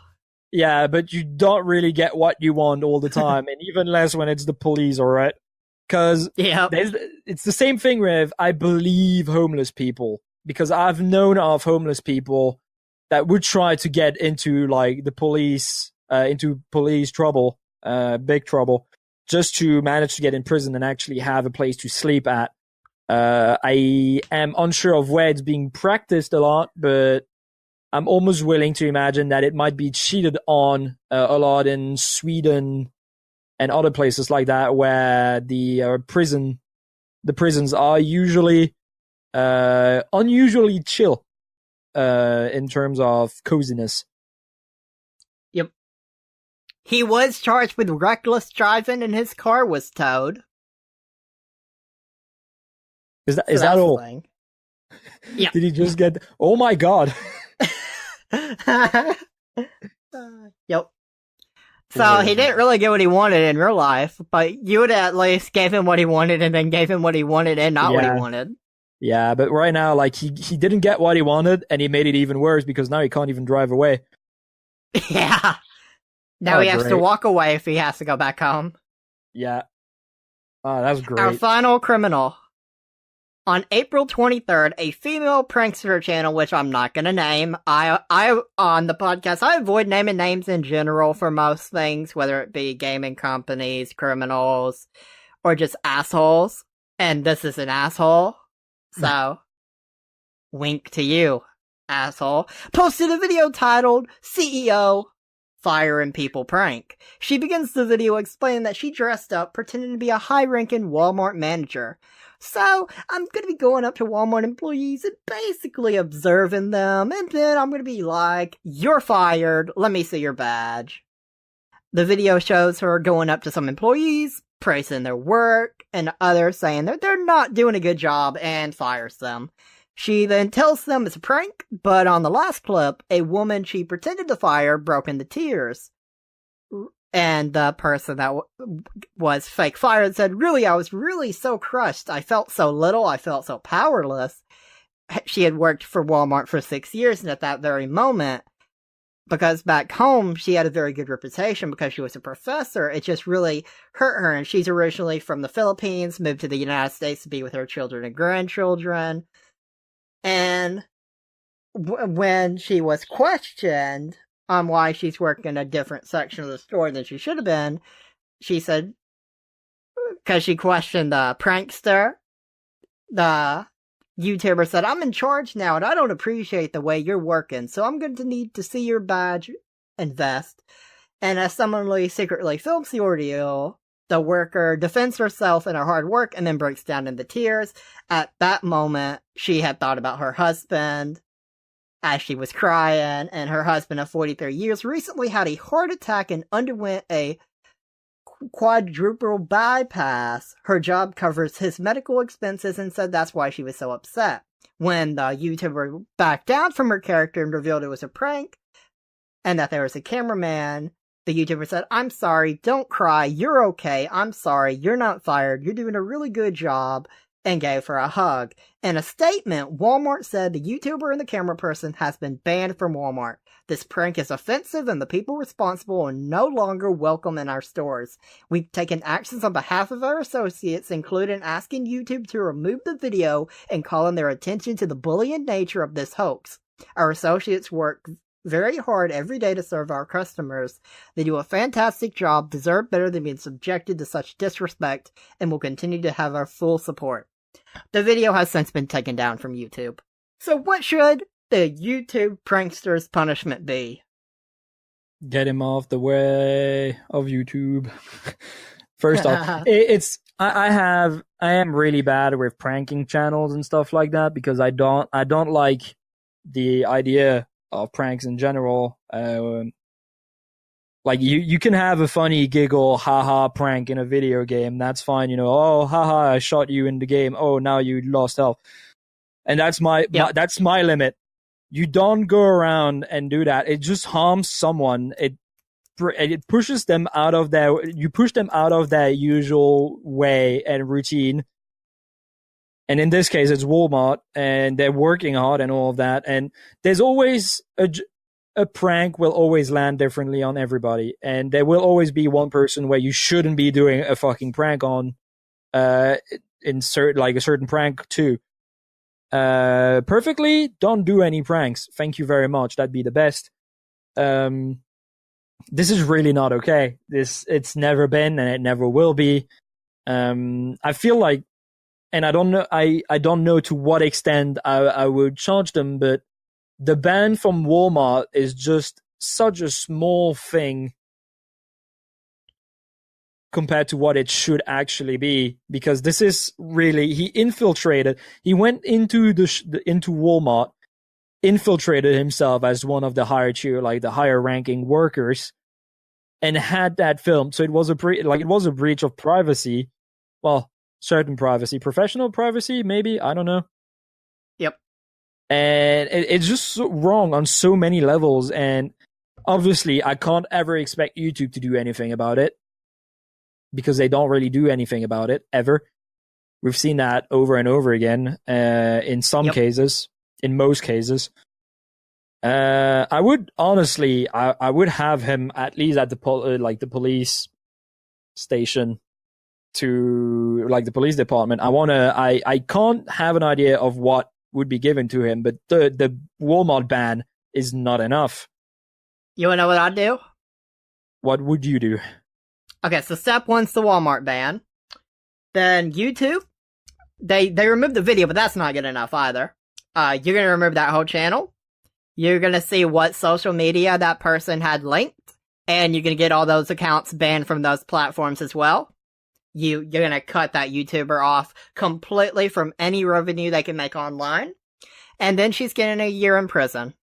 Yeah, but you don't really get what you want all the time, and even less when it's the police, alright? Because it's the same thing with, I believe, homeless people. Because I've known of homeless people that would try to get into, like, the police, into police trouble, big trouble, just to manage to get in prison and actually have a place to sleep at. I am unsure of where it's being practiced a lot, but I'm almost willing to imagine that it might be cheated on a lot in Sweden and other places like that, where the prisons are usually unusually chill in terms of coziness. Yep. He was charged with reckless driving, and his car was towed. Is that all? Yeah. Did he just get? Oh my god. Yep. So he didn't really get what he wanted in real life, but you would at least gave him what he wanted and then gave him what he wanted and not what he wanted. Yeah, but right now, like, he didn't get what he wanted, and he made it even worse because now he can't even drive away. Yeah. Now he has to walk away if he has to go back home. Yeah. Oh, that's great. Our final criminal. On April 23rd, a female prankster channel, which I'm not gonna name, I on the podcast, I avoid naming names in general for most things, whether it be gaming companies, criminals, or just assholes. And this is an asshole. So, wink to you, asshole. Posted a video titled, CEO Firing People Prank. She begins the video explaining that she dressed up pretending to be a high-ranking Walmart manager. So, I'm gonna be going up to Walmart employees and basically observing them, and then I'm gonna be like, you're fired, let me see your badge. The video shows her going up to some employees, praising their work, and others saying that they're not doing a good job, and fires them. She then tells them it's a prank, but on the last clip, a woman she pretended to fire broke into tears. And the person that was fake fired said, really, I was really so crushed. I felt so little. I felt so powerless. She had worked for Walmart for 6 years, and at that very moment, because back home, she had a very good reputation because she was a professor, it just really hurt her. And she's originally from the Philippines, moved to the United States to be with her children and grandchildren. And when she was questioned on why she's working a different section of the store than she should have been, she said, because she questioned the prankster, the YouTuber said, I'm in charge now and I don't appreciate the way you're working, so I'm going to need to see your badge and vest. And as someone really secretly films the ordeal, the worker defends herself in her hard work and then breaks down into tears. At that moment, she had thought about her husband as she was crying, and her husband of 43 years recently had a heart attack and underwent a quadruple bypass. Her job covers his medical expenses and said that's why she was so upset. When the YouTuber backed down from her character and revealed it was a prank and that there was a cameraman, the YouTuber said, I'm sorry, don't cry, you're okay, I'm sorry, you're not fired, you're doing a really good job, and gave her a hug. In a statement, Walmart said the YouTuber and the camera person has been banned from Walmart. This prank is offensive and the people responsible are no longer welcome in our stores. We've taken actions on behalf of our associates, including asking YouTube to remove the video and calling their attention to the bullying nature of this hoax. Our associates work very hard every day to serve our customers. They do a fantastic job, deserve better than being subjected to such disrespect, and will continue to have our full support. The video has since been taken down from YouTube. So what should the YouTube prankster's punishment be? Get him off the way of YouTube. First off, I am really bad with pranking channels and stuff like that because I don't like the idea of pranks in general. Like you can have a funny giggle, haha prank in a video game. That's fine. Oh, haha, I shot you in the game. Oh, now you lost health. And that's that's my limit. You don't go around and do that. It just harms someone. It pushes them out of you push them out of their usual way and routine. And in this case, it's Walmart, and they're working hard and all of that. And there's always a prank will always land differently on everybody. And there will always be one person where you shouldn't be doing a fucking prank on, insert like a certain prank too. Perfectly, don't do any pranks. Thank you very much. That'd be the best. This is really not okay. It's never been, and it never will be. I feel like, and I don't know, I don't know to what extent I would charge them, but the ban from Walmart is just such a small thing compared to what it should actually be, because this is really, he went into into Walmart, infiltrated himself as one of the higher tier, like the higher ranking workers, and had that filmed. So it was a breach of privacy. Well, certain privacy, professional privacy, maybe, I don't know. Yep. And it's just so wrong on so many levels. And obviously, I can't ever expect YouTube to do anything about it, because they don't really do anything about it, ever. We've seen that over and over again, in some cases, in most cases. I would honestly, I would have him at least at the the police station, to like the police department. I can't have an idea of what would be given to him, but the Walmart ban is not enough. You wanna know what I'd do? What would you do? Okay, so step one's the Walmart ban. Then YouTube, they removed the video, but that's not good enough either. You're gonna remove that whole channel. You're gonna see what social media that person had linked, and you're gonna get all those accounts banned from those platforms as well. You're gonna cut that YouTuber off completely from any revenue they can make online, and then she's getting a year in prison.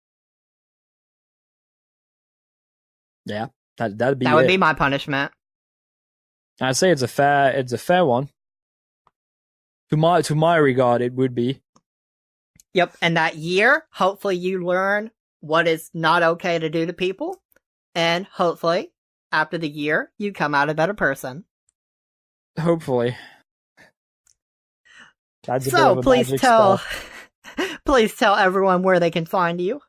Yeah, that would be my punishment. I'd say it's a fair one. To my regard, it would be. Yep, and that year, hopefully you learn what is not okay to do to people, and hopefully, after the year, you come out a better person. Hopefully. That's so please tell everyone where they can find you.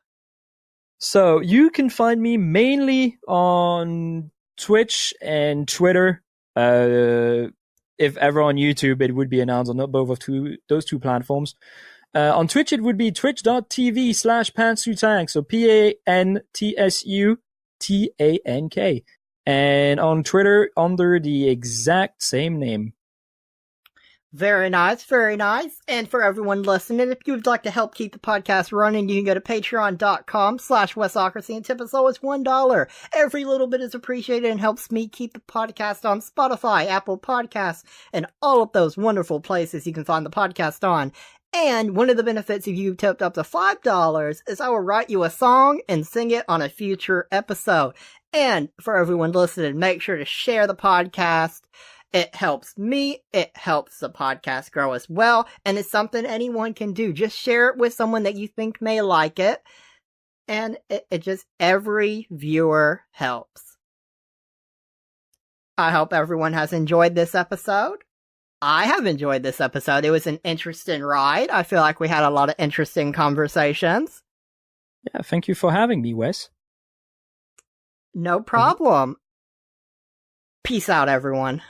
So you can find me mainly on Twitch and Twitter. If ever on YouTube, it would be announced on both of those two platforms. On Twitch, it would be twitch.tv/PantsuTank. So PantsuTank. And on Twitter, under the exact same name. Very nice, very nice. And for everyone listening, if you would like to help keep the podcast running, you can go to patreon.com/Wesocracy and tip as low as $1. Every little bit is appreciated and helps me keep the podcast on Spotify, Apple Podcasts, and all of those wonderful places you can find the podcast on. And one of the benefits if you tipped up to $5 is I will write you a song and sing it on a future episode. And for everyone listening, make sure to share the podcast. It helps me, it helps the podcast grow as well, and it's something anyone can do. Just share it with someone that you think may like it, and it just, every viewer helps. I hope everyone has enjoyed this episode. I have enjoyed this episode. It was an interesting ride. I feel like we had a lot of interesting conversations. Yeah, thank you for having me, Wes. No problem. Peace out, everyone.